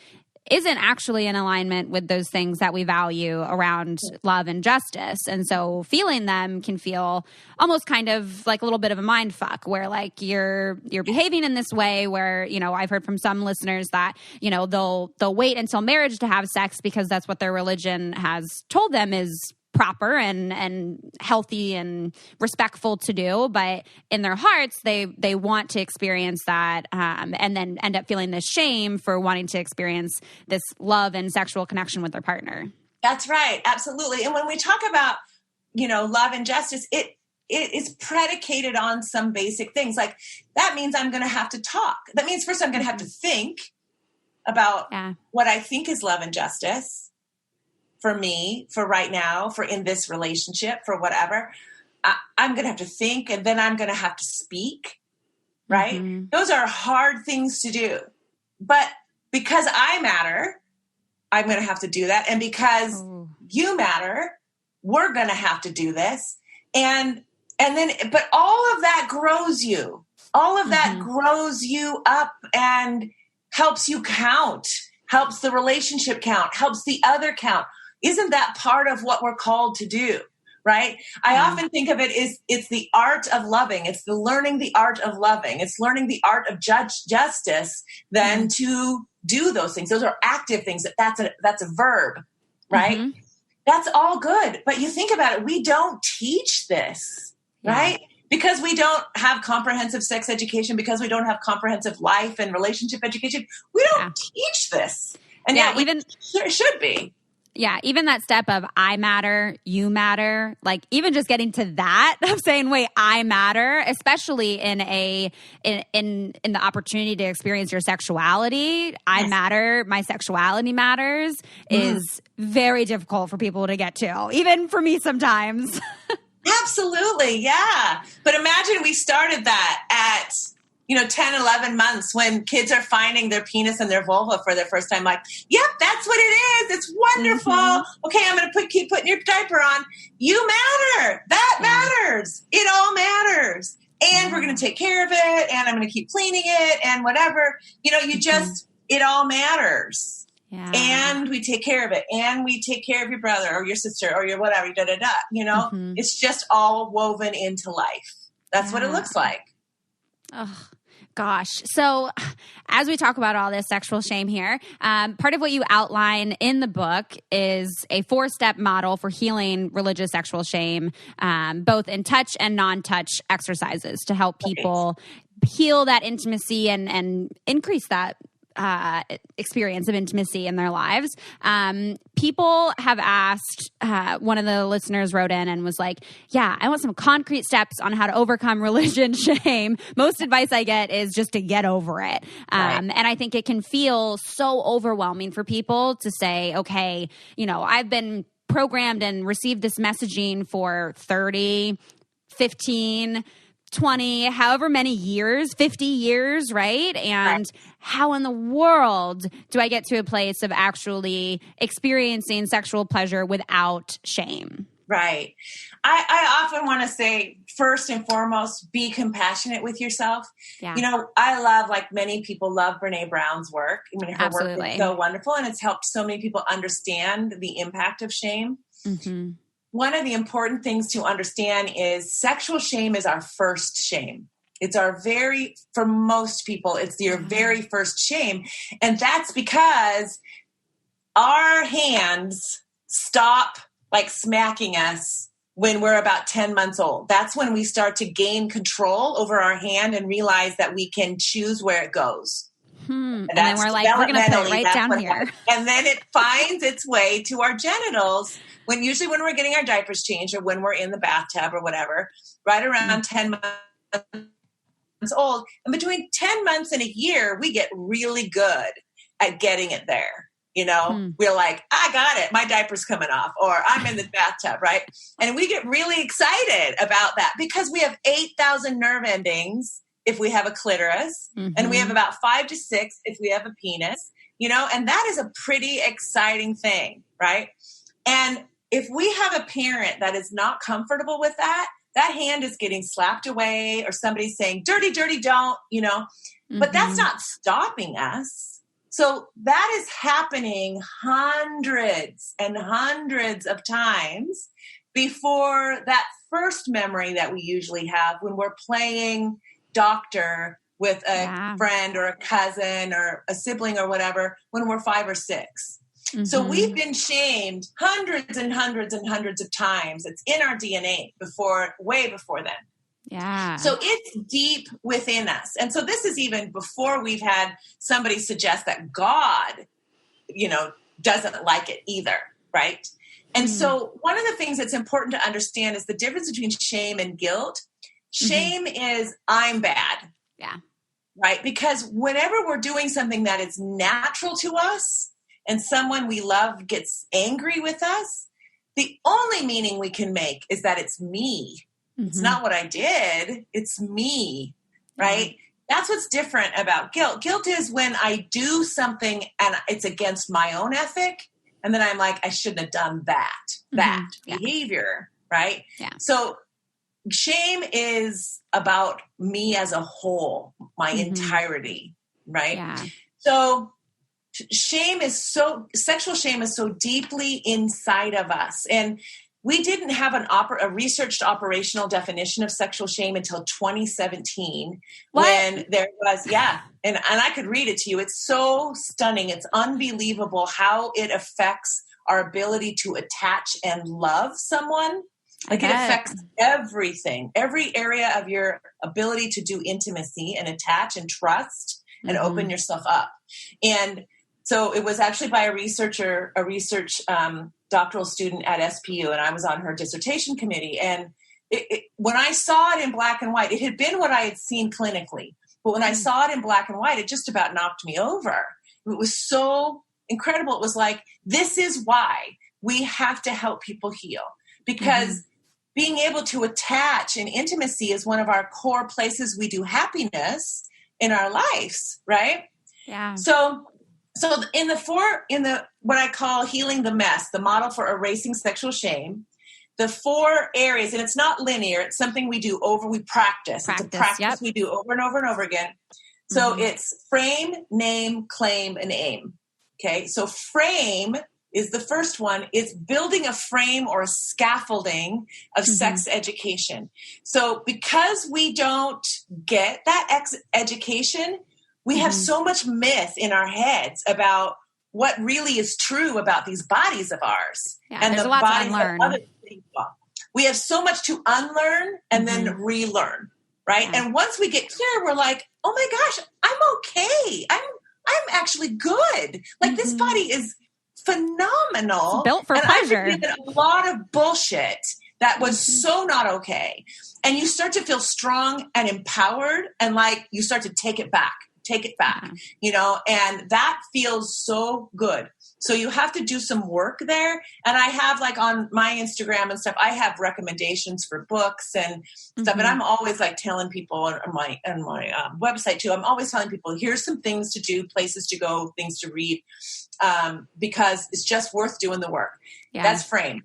A: isn't actually in alignment with those things that we value around love and justice. And so feeling them can feel almost kind of like a little bit of a mind fuck, where like you're behaving in this way where, you know, I've heard from some listeners that, you know, they'll wait until marriage to have sex because that's what their religion has told them is proper and healthy and respectful to do, but in their hearts they want to experience that and then end up feeling this shame for wanting to experience this love and sexual connection with their partner.
B: That's right, absolutely. And when we talk about, you know, love and justice, it is predicated on some basic things. Like that means I'm going to have to talk. That means first I'm going to have to think about what I think is love and justice. For me, for right now, for in this relationship, for whatever, I'm going to have to think, and then I'm going to have to speak, right? Those are hard things to do. But because I matter, I'm going to have to do that. And because you matter, we're going to have to do this. And then, but all of that grows you. All of that grows you up and helps you count, helps the relationship count, helps the other count. Isn't that part of what we're called to do, right? I often think of it as it's the art of loving. It's the learning the art of loving. It's learning the art of justice then to do those things. Those are active things. That's a verb, right? That's all good. But you think about it, we don't teach this, right? Because we don't have comprehensive sex education, because we don't have comprehensive life and relationship education. We don't teach this. And yet we should be.
A: Yeah, even that step of I matter, you matter, like even just getting to that of saying, wait, I matter, especially in the opportunity to experience your sexuality, I matter, my sexuality matters, is very difficult for people to get to, even for me sometimes.
B: Absolutely, yeah. But imagine we started that at 10, 11 months when kids are finding their penis and their vulva for their first time. Like, yep, that's what it is. It's wonderful. Okay, I'm going to keep putting your diaper on. You matter. That matters. It all matters. And we're going to take care of it. And I'm going to keep cleaning it and whatever. It all matters. Yeah. And we take care of it. And we take care of your brother or your sister or your whatever, It's just all woven into life. That's what it looks like.
A: Oh, gosh. So as we talk about all this sexual shame here, part of what you outline in the book is a 4-step model for healing religious sexual shame, both in touch and non-touch exercises to help people heal that intimacy and increase that experience of intimacy in their lives. People have asked, one of the listeners wrote in and was like, yeah, I want some concrete steps on how to overcome religion shame. Most advice I get is just to get over it. And I think it can feel so overwhelming for people to say, okay, I've been programmed and received this messaging for 30, 15, 20, however many years, 50 years, right? And how in the world do I get to a place of actually experiencing sexual pleasure without shame?
B: Right. I often want to say, first and foremost, be compassionate with yourself. Yeah. I love, like many people love Brene Brown's work. I mean, her work is so wonderful, and it's helped so many people understand the impact of shame. One of the important things to understand is sexual shame is our first shame. It's for most people, it's your very first shame. And that's because our hands stop like smacking us when we're about 10 months old. That's when we start to gain control over our hand and realize that we can choose where it goes.
A: And then we're like, we're going to put it right down here.
B: Happens. And then it finds its way to our genitals usually when we're getting our diapers changed or when we're in the bathtub or whatever, right around 10 months old. And between 10 months and a year, we get really good at getting it there. We're like, I got it. My diaper's coming off, or I'm in the bathtub, right? And we get really excited about that because we have 8,000 nerve endings if we have a clitoris, and we have about 5 to 6 if we have a penis, and that is a pretty exciting thing, right? And if we have a parent that is not comfortable with that hand is getting slapped away, or somebody's saying, dirty, dirty, don't, but that's not stopping us. So that is happening hundreds and hundreds of times before that first memory that we usually have when we're playing doctor with a friend or a cousin or a sibling or whatever when we're 5 or 6. So we've been shamed hundreds and hundreds and hundreds of times. It's in our DNA way before then.
A: Yeah.
B: So it's deep within us. And so this is even before we've had somebody suggest that God, doesn't like it either, right? And so one of the things that's important to understand is the difference between shame and guilt. Shame is I'm bad.
A: Yeah.
B: Right? Because whenever we're doing something that is natural to us and someone we love gets angry with us, the only meaning we can make is that it's me. It's not what I did. It's me, right? That's what's different about guilt. Guilt is when I do something and it's against my own ethic. And then I'm like, I shouldn't have done that behavior, right?
A: Yeah.
B: So shame is about me as a whole, my entirety, right?
A: Yeah.
B: So sexual shame is so deeply inside of us. And we didn't have a researched operational definition of sexual shame until 2017 when there was, and I could read it to you. It's so stunning. It's unbelievable how it affects our ability to attach and love someone. Like it affects everything, every area of your ability to do intimacy and attach and trust and open yourself up. And so it was actually by a research doctoral student at SPU, and I was on her dissertation committee. And when I saw it in black and white, it had been what I had seen clinically. But when I saw it in black and white, it just about knocked me over. It was so incredible. It was like, this is why we have to help people heal. Because being able to attach in intimacy is one of our core places we do happiness in our lives, right?
A: Yeah.
B: So in the what I call healing the mess, the model for erasing sexual shame, the 4 areas, and it's not linear, it's something we do we practice. It's a practice we do over and over and over again. So it's frame, name, claim, and aim. Okay. So frame is the first one. It's building a frame or a scaffolding of sex education. So because we don't get that education, we have so much myth in our heads about what really is true about these bodies of ours and the bodies of other people. We have so much to unlearn and then relearn, right? Yeah. And once we get clear, we're like, oh my gosh, I'm okay. I'm actually good. Like this body is phenomenal.
A: It's built for pleasure.
B: I've given a lot of bullshit that was so not okay. And you start to feel strong and empowered, and like you start to take it back, and that feels so good. So you have to do some work there. And I have like on my Instagram and stuff, I have recommendations for books and stuff. And I'm always like telling people on my website too, I'm always telling people, here's some things to do, places to go, things to read, because it's just worth doing the work. Yeah. That's frame.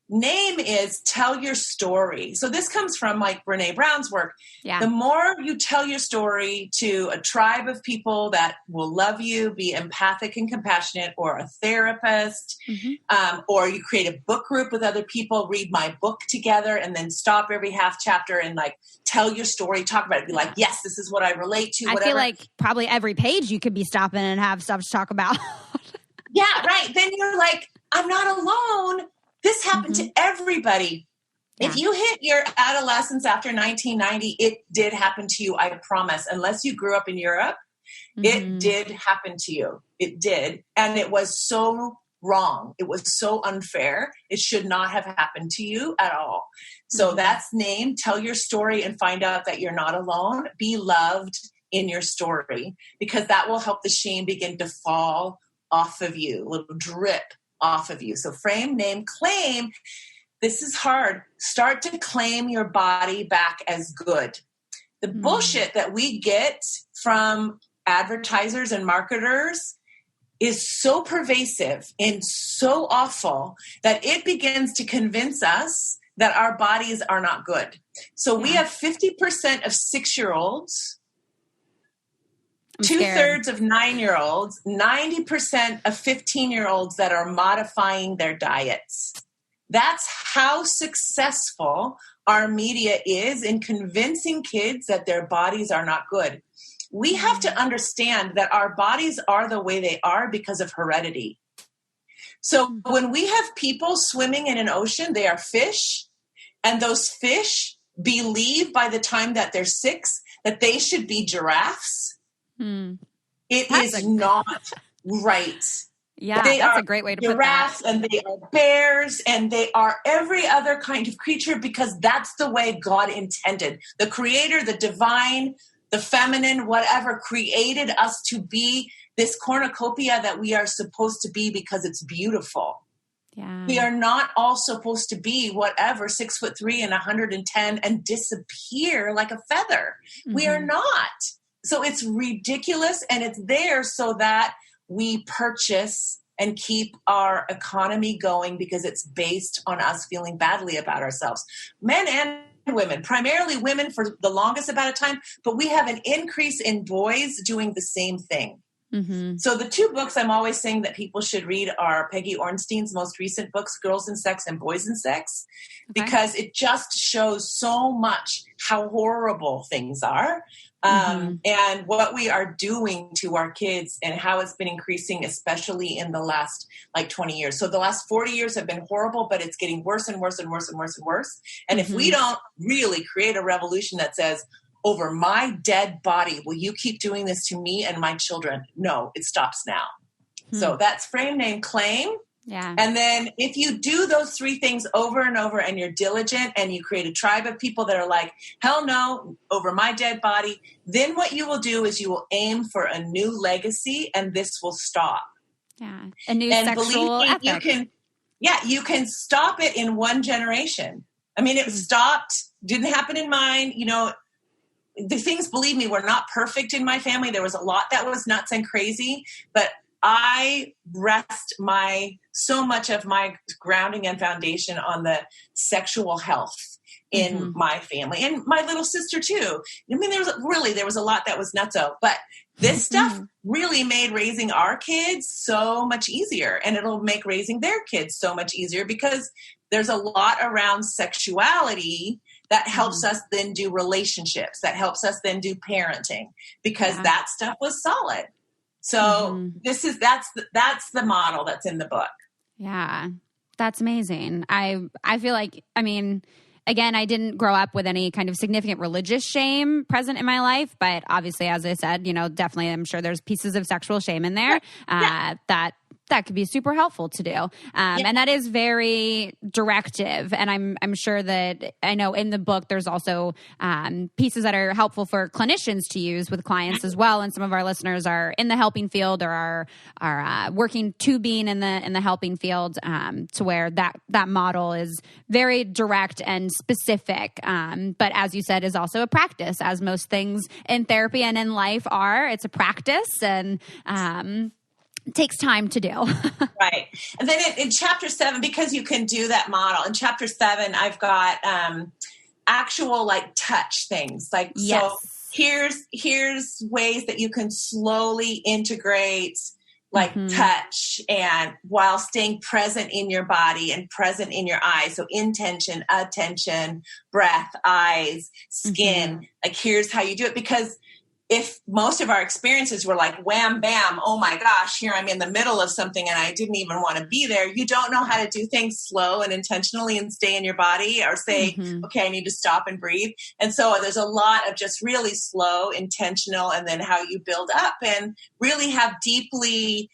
B: name is tell your story. So this comes from like Brene Brown's work.
A: Yeah.
B: The more you tell your story to a tribe of people that will love you, be empathic and compassionate, or a therapist, or you create a book group with other people, read my book together, and then stop every half chapter and like tell your story, talk about it, be like, yes, this is what I relate to. Whatever.
A: I feel like probably every page you could be stopping and have stuff to talk about.
B: Yeah, right. Then you're like, I'm not alone. This happened to everybody. Yeah. If you hit your adolescence after 1990, it did happen to you, I promise. Unless you grew up in Europe, it did happen to you. It did. And it was so wrong. It was so unfair. It should not have happened to you at all. So that's name, tell your story, and find out that you're not alone. Be loved in your story, because that will help the shame begin to fall off of you, a little drip off of you. So frame, name, claim. This is hard. Start to claim your body back as good. The bullshit that we get from advertisers and marketers is so pervasive and so awful that it begins to convince us that our bodies are not good. So we have 50% of 6-year-olds, 2/3 of 9-year-olds, 90% of 15-year-olds that are modifying their diets. That's how successful our media is in convincing kids that their bodies are not good. We have to understand that our bodies are the way they are because of heredity. So when we have people swimming in an ocean, they are fish, and those fish believe by the time that they're 6 that they should be giraffes. It is not right.
A: Yeah,
B: they
A: that's
B: are
A: a great way to put that.
B: Giraffes, and they are bears, and they are every other kind of creature, because that's the way God intended. The creator, the divine, the feminine, whatever, created us to be this cornucopia that we are supposed to be because it's beautiful. Yeah. We are not all supposed to be whatever, 6'3" and 110 and disappear like a feather. We are not. So it's ridiculous, and it's there so that we purchase and keep our economy going, because it's based on us feeling badly about ourselves. Men and women, primarily women for the longest amount of time, but we have an increase in boys doing the same thing. So the 2 books I'm always saying that people should read are Peggy Orenstein's most recent books, Girls and Sex and Boys and Sex, because it just shows so much how horrible things are. And what we are doing to our kids, and how it's been increasing, especially in the last 20 years. So the last 40 years have been horrible, but it's getting worse and worse and worse and worse and worse. And if we don't really create a revolution that says, over my dead body, will you keep doing this to me and my children? No, it stops now. So that's frame, name, claim. Yeah. And then if you do those 3 things over and over, and you're diligent, and you create a tribe of people that are like, hell no, over my dead body, then what you will do is you will aim for a new legacy, and this will stop.
A: Yeah. A new sexual ethic.
B: You can stop it in 1 generation. I mean, it stopped, didn't happen in mine. The things, believe me, were not perfect in my family. There was a lot that was nuts and crazy, but I rest so much of my grounding and foundation on the sexual health in my family, and my little sister too. I mean, there was a lot that was nutso, but this stuff really made raising our kids so much easier, and it'll make raising their kids so much easier, because there's a lot around sexuality that helps us then do relationships, that helps us then do parenting, because that stuff was solid. So that's the model that's in the book.
A: Yeah, that's amazing. I feel like, I mean, again, I didn't grow up with any kind of significant religious shame present in my life, but obviously, as I said, definitely I'm sure there's pieces of sexual shame in there that could be super helpful to do. And that is very directive. And I'm sure that, I know in the book, there's also pieces that are helpful for clinicians to use with clients as well. And some of our listeners are in the helping field, or are working to being in the helping field, to where that model is very direct and specific. But as you said, is also a practice, as most things in therapy and in life are. It's a practice. And takes time to do.
B: Right. And then in chapter 7, because you can do that model, in chapter 7, I've got actual like touch things. Like,
A: Yes.
B: so here's ways that you can slowly integrate like touch, and while staying present in your body and present in your eyes. So intention, attention, breath, eyes, skin, like here's how you do it. Because if most of our experiences were like wham, bam, oh my gosh, here I'm in the middle of something and I didn't even want to be there. You don't know how to do things slow and intentionally and stay in your body, or say, okay, I need to stop and breathe. And so there's a lot of just really slow, intentional, and then how you build up and really have deeply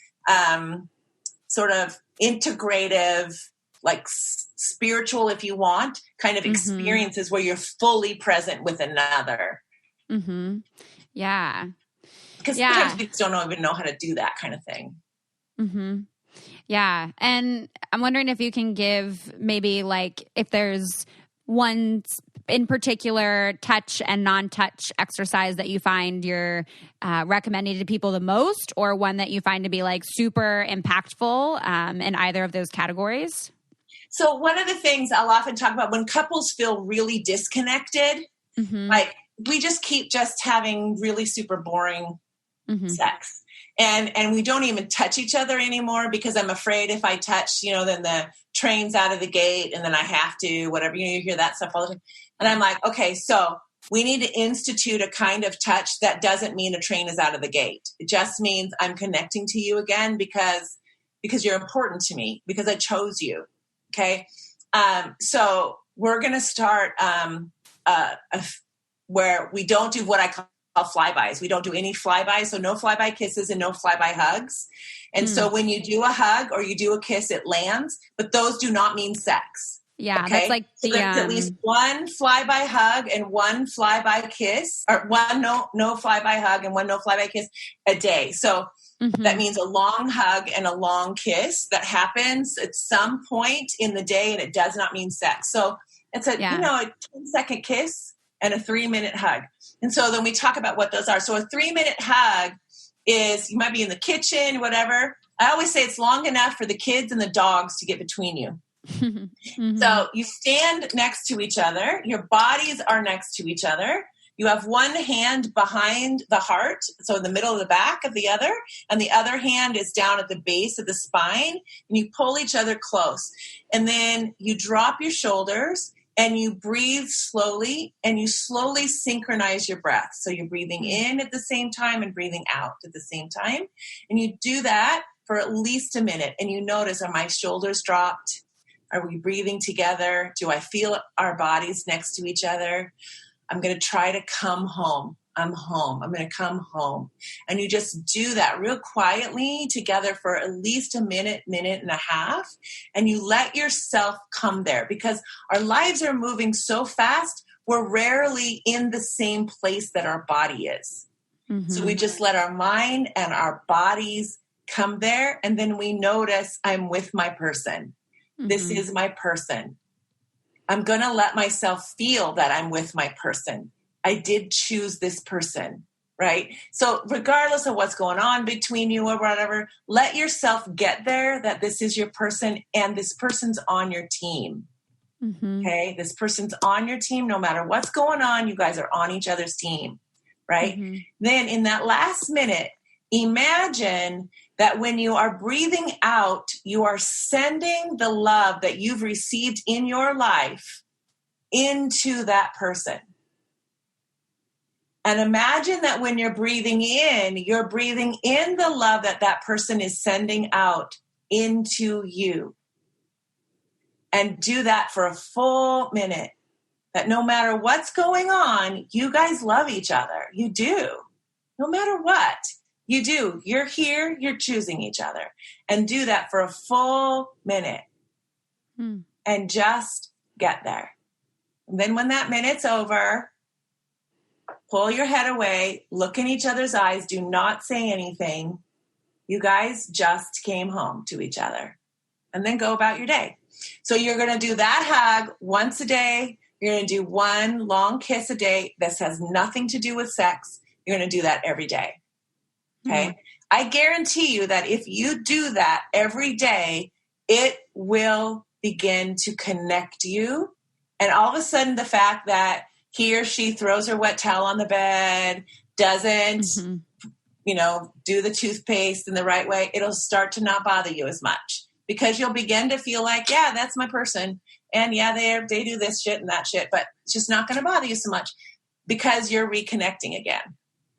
B: sort of integrative, like spiritual, if you want, kind of experiences where you're fully present with another.
A: Yeah.
B: Because sometimes people don't even know how to do that kind of thing.
A: Yeah. And I'm wondering if you can give maybe like if there's one in particular touch and non-touch exercise that you find you're recommending to people the most, or one that you find to be like super impactful in either of those categories.
B: So one of the things I'll often talk about when couples feel really disconnected, like, we just keep just having really super boring sex. And we don't even touch each other anymore because I'm afraid if I touch, then the train's out of the gate and then I have to, whatever, you hear that stuff all the time. And I'm like, okay, so we need to institute a kind of touch that doesn't mean a train is out of the gate. It just means I'm connecting to you again because you're important to me, because I chose you. Okay. So we're going to start where we don't do what I call flybys. We don't do any flybys. So no flyby kisses and no flyby hugs. And so when you do a hug or you do a kiss, it lands, but those do not mean sex.
A: Yeah.
B: Okay?
A: That's like
B: so there's at least one flyby hug and one flyby kiss, or one no flyby hug and one no flyby kiss a day. So that means a long hug and a long kiss that happens at some point in the day, and it does not mean sex. So it's a 10-second kiss and a 3-minute hug. And so then we talk about what those are. So a 3-minute hug is, you might be in the kitchen, whatever. I always say it's long enough for the kids and the dogs to get between you. So you stand next to each other. Your bodies are next to each other. You have one hand behind the heart, so in the middle of the back of the other, and the other hand is down at the base of the spine, and you pull each other close. And then you drop your shoulders, and you breathe slowly, and you slowly synchronize your breath. So you're breathing in at the same time and breathing out at the same time. And you do that for at least a minute, and you notice, are my shoulders dropped? Are we breathing together? Do I feel our bodies next to each other? I'm going to try to come home. I'm home. I'm going to come home. And you just do that real quietly together for at least a minute, minute and a half. And you let yourself come there, because our lives are moving so fast. We're rarely in the same place that our body is. So we just let our mind and our bodies come there. And then we notice, I'm with my person. This is my person. I'm going to let myself feel that I'm with my person. I did choose this person, right? So regardless of what's going on between you or whatever, let yourself get there, that this is your person and this person's on your team. Okay? This person's on your team. No matter what's going on, you guys are on each other's team, right? Then in that last minute, imagine that when you are breathing out, you are sending the love that you've received in your life into that person. And imagine that when you're breathing in the love that that person is sending out into you. And do that for a full minute. That no matter what's going on, you guys love each other. You do. No matter what. You do. You're here. You're choosing each other. And do that for a full minute. And just get there. And then when that minute's over, pull your head away. Look in each other's eyes. Do not say anything. You guys just came home to each other. And then go about your day. So you're going to do that hug once a day. You're going to do one long kiss a day. This has nothing to do with sex. You're going to do that every day. Okay. I guarantee you that if you do that every day, it will begin to connect you. And all of a sudden, the fact that he or she throws her wet towel on the bed, doesn't, do the toothpaste in the right way, it'll start to not bother you as much, because you'll begin to feel like, yeah, that's my person. And yeah, they do this shit and that shit, but it's just not going to bother you so much because you're reconnecting again.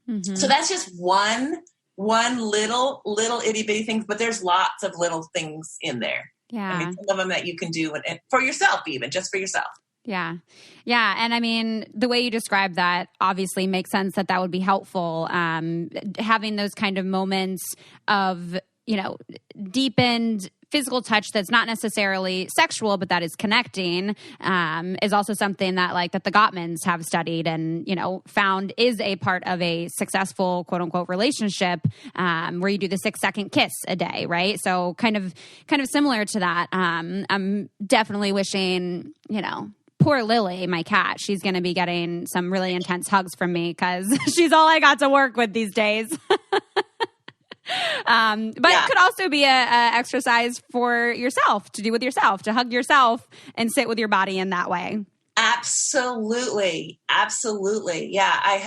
B: Mm-hmm. So that's just one little itty bitty thing, but there's lots of little things in there.
A: Yeah.
B: I mean, some of them that you can do and for yourself, even just for yourself.
A: Yeah. Yeah. And I mean, the way you describe that obviously makes sense that would be helpful. Having those kind of moments of, deepened physical touch that's not necessarily sexual, but that is connecting, is also something that the Gottmans have studied and, found is a part of a successful quote unquote relationship, where you do the 6-second kiss a day. Right. So kind of similar to that. I'm definitely wishing, poor Lily, my cat, she's going to be getting some really intense hugs from me because she's all I got to work with these days. It could also be a exercise for yourself to do with yourself, to hug yourself and sit with your body in that way.
B: Absolutely. Yeah. I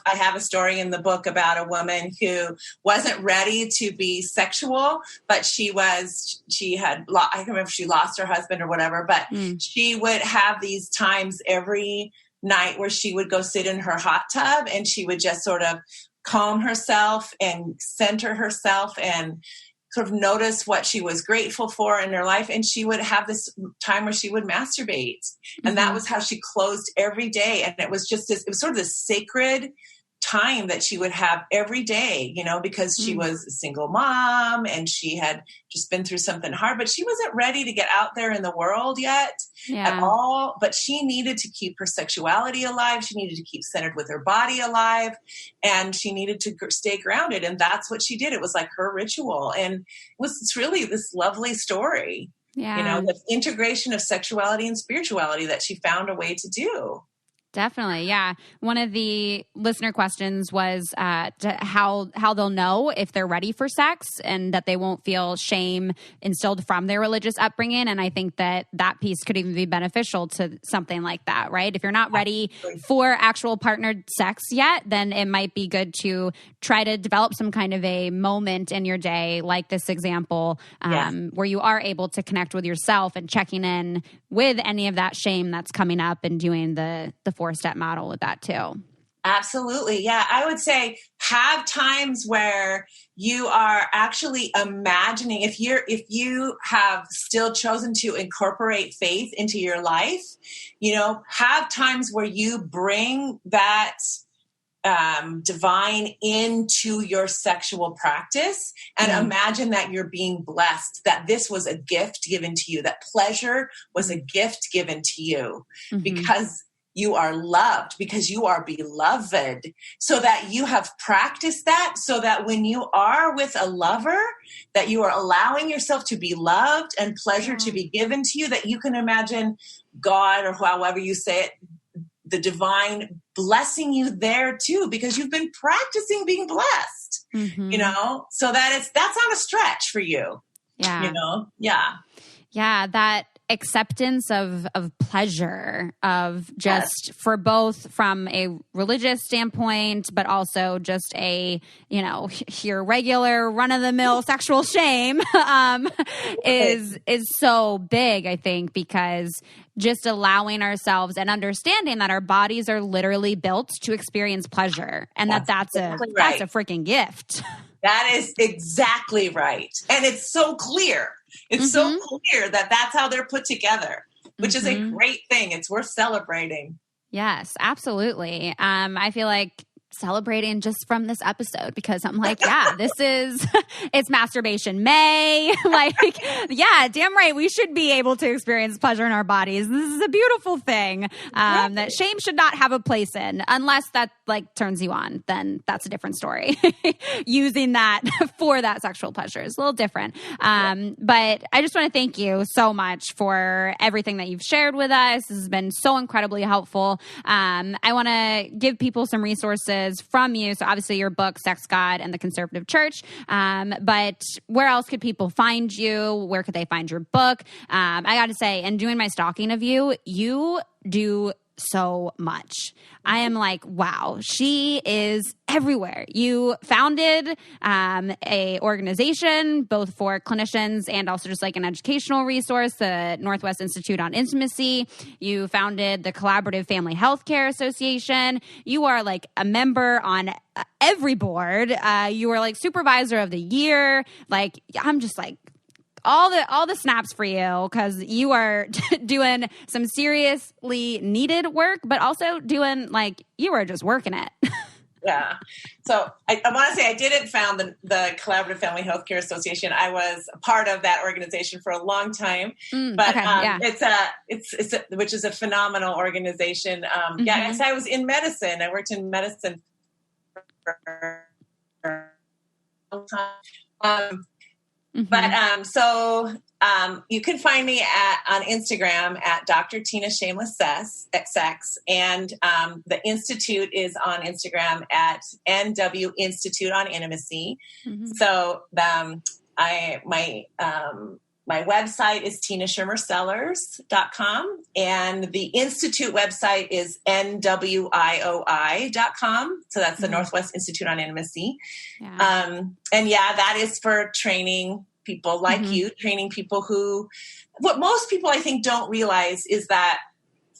B: have a story in the book about a woman who wasn't ready to be sexual, but I can't remember if she lost her husband or whatever, but she would have these times every night where she would go sit in her hot tub and she would just sort of calm herself and center herself and sort of notice what she was grateful for in her life. And she would have this time where she would masturbate. And that was how she closed every day. And it was just it was sort of this sacred time that she would have every day, because she was a single mom and she had just been through something hard, but she wasn't ready to get out there in the world yet at all. But she needed to keep her sexuality alive. She needed to keep centered with her body alive, and she needed to stay grounded. And that's what she did. It was like her ritual. And it's really this lovely story, the integration of sexuality and spirituality that she found a way to do.
A: Definitely. Yeah. One of the listener questions was how they'll know if they're ready for sex and that they won't feel shame instilled from their religious upbringing. And I think that piece could even be beneficial to something like that, right? If you're not ready for actual partnered sex yet, then it might be good to try to develop some kind of a moment in your day, like this example, where you are able to connect with yourself and checking in with any of that shame that's coming up and doing the 4-step model with that too.
B: Absolutely. Yeah. I would say have times where you are actually imagining, if you have still chosen to incorporate faith into your life, have times where you bring that divine into your sexual practice and imagine that you're being blessed, that this was a gift given to you, that pleasure was a gift given to you because you are loved, because you are beloved, so that you have practiced that, so that when you are with a lover, that you are allowing yourself to be loved and pleasure to be given to you, that you can imagine God, or however you say it, the divine blessing you there too, because you've been practicing being blessed, so that's not a stretch for you. Yeah.
A: Yeah. That acceptance of pleasure, of just for both from a religious standpoint, but also just a, your regular run-of-the-mill sexual shame is so big, I think, because just allowing ourselves and understanding that our bodies are literally built to experience pleasure, and that's a freaking gift.
B: That is exactly right. And it's so clear. It's so clear that that's how they're put together, which is a great thing. It's worth celebrating.
A: Yes, absolutely. I feel like celebrating just from this episode, because I'm like, it's Masturbation May. Damn right. We should be able to experience pleasure in our bodies. This is a beautiful thing that shame should not have a place in, unless that turns you on. Then that's a different story. Using that for that sexual pleasure is a little different. But I just want to thank you so much for everything that you've shared with us. This has been so incredibly helpful. I want to give people some resources resources from you. So obviously your book, Sex, God, and the Conservative Church. But where else could people find you? Where could they find your book? I got to say, in doing my stalking of you, you do so much. I am like, wow, she is everywhere. You founded a organization both for clinicians and also just like an educational resource, the Northwest Institute on Intimacy. You founded the Collaborative Family Healthcare Association. You are like a member on every board. You are like supervisor of the year. Like, I'm just like, all the snaps for you, because you are doing some seriously needed work, but also doing like, you are just working it.
B: Yeah. So I want to say I didn't found the Collaborative Family Healthcare Association. I was a part of that organization for a long time, but it's which is a phenomenal organization. Yeah, I was in medicine. I worked in medicine for a long time. But you can find me on Instagram at Dr. Tina Shameless Sex, and the Institute is on Instagram at NW Institute on Intimacy. So my website is tinashermersellers.com, and the Institute website is NWIOI.com. So that's the Northwest Institute on Intimacy. Yeah. And that is for training people like you, training people who, what most people I think don't realize is that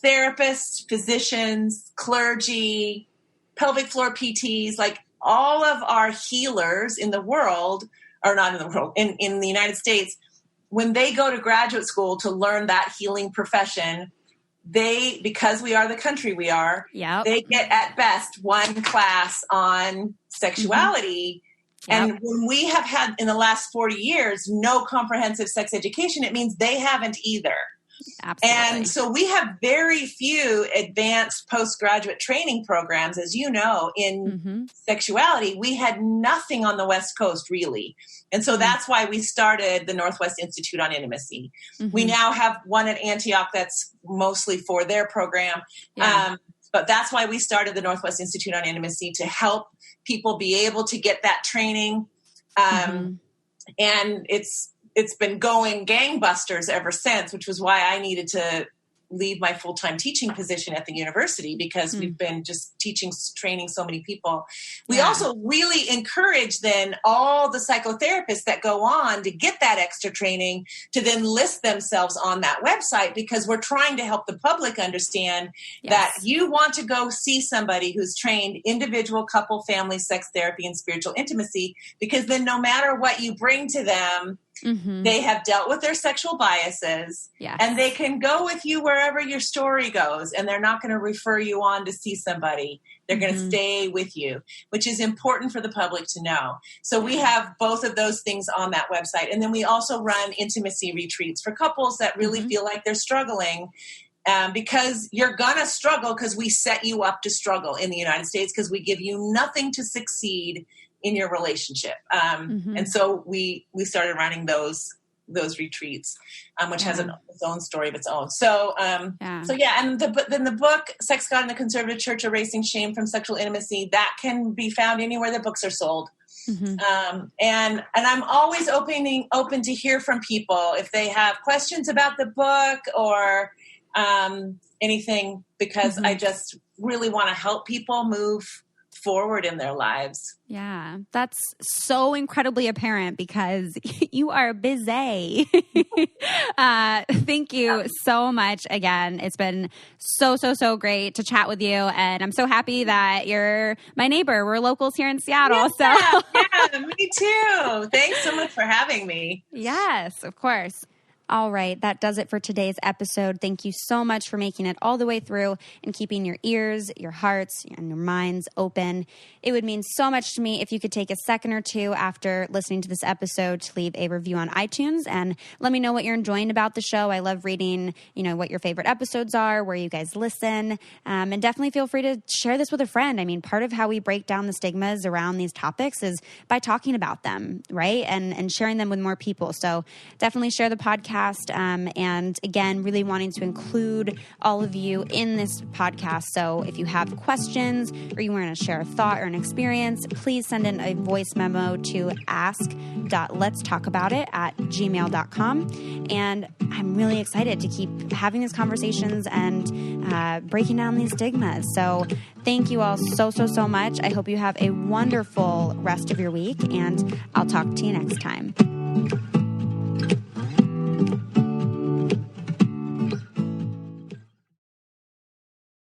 B: therapists, physicians, clergy, pelvic floor PTs, like all of our healers in the world, or not in the world, in the United States, when they go to graduate school to learn that healing profession, because we are the country we are, they get at best one class on sexuality. And when we have had in the last 40 years, no comprehensive sex education, it means they haven't either. Absolutely. And so we have very few advanced postgraduate training programs, as you know, in sexuality. We had nothing on the West Coast, really. And so that's why we started the Northwest Institute on Intimacy. We now have one at Antioch that's mostly for their program. But that's why we started the Northwest Institute on Intimacy, to help people be able to get that training. And it's been going gangbusters ever since, which was why I needed to leave my full-time teaching position at the university, because we've been just training so many people. We also really encourage then all the psychotherapists that go on to get that extra training to then list themselves on that website, because we're trying to help the public understand that you want to go see somebody who's trained individual, couple, family, sex therapy, and spiritual intimacy, because then no matter what you bring to them, they have dealt with their sexual biases, and they can go with you wherever your story goes, and they're not going to refer you on to see somebody. They're going to stay with you, which is important for the public to know. So we have both of those things on that website. And then we also run intimacy retreats for couples that really feel like they're struggling, because you're going to struggle, because we set you up to struggle in the United States, because we give you nothing to succeed in your relationship. And so we started running those retreats, which has its own story of its own. So, and then the book, Sex, God, and the Conservative Church, Erasing Shame from Sexual Intimacy, that can be found anywhere that books are sold. And I'm always open to hear from people if they have questions about the book or anything, because I just really want to help people move forward in their lives.
A: Yeah, that's so incredibly apparent, because you are busy. Thank you so much again. It's been so great to chat with you. And I'm so happy that you're my neighbor. We're locals here in Seattle.
B: Yeah, me too. Thanks so much for having me.
A: Yes, of course. All right, that does it for today's episode. Thank you so much for making it all the way through and keeping your ears, your hearts, and your minds open. It would mean so much to me if you could take a second or two after listening to this episode to leave a review on iTunes and let me know what you're enjoying about the show. I love reading, what your favorite episodes are, where you guys listen, and definitely feel free to share this with a friend. I mean, part of how we break down the stigmas around these topics is by talking about them, right? And sharing them with more people. So definitely share the podcast podcast. And again, really wanting to include all of you in this podcast. So if you have questions or you want to share a thought or an experience, please send in a voice memo to ask.letstalkaboutit@gmail.com. And I'm really excited to keep having these conversations and breaking down these stigmas. So thank you all so much. I hope you have a wonderful rest of your week, and I'll talk to you next time.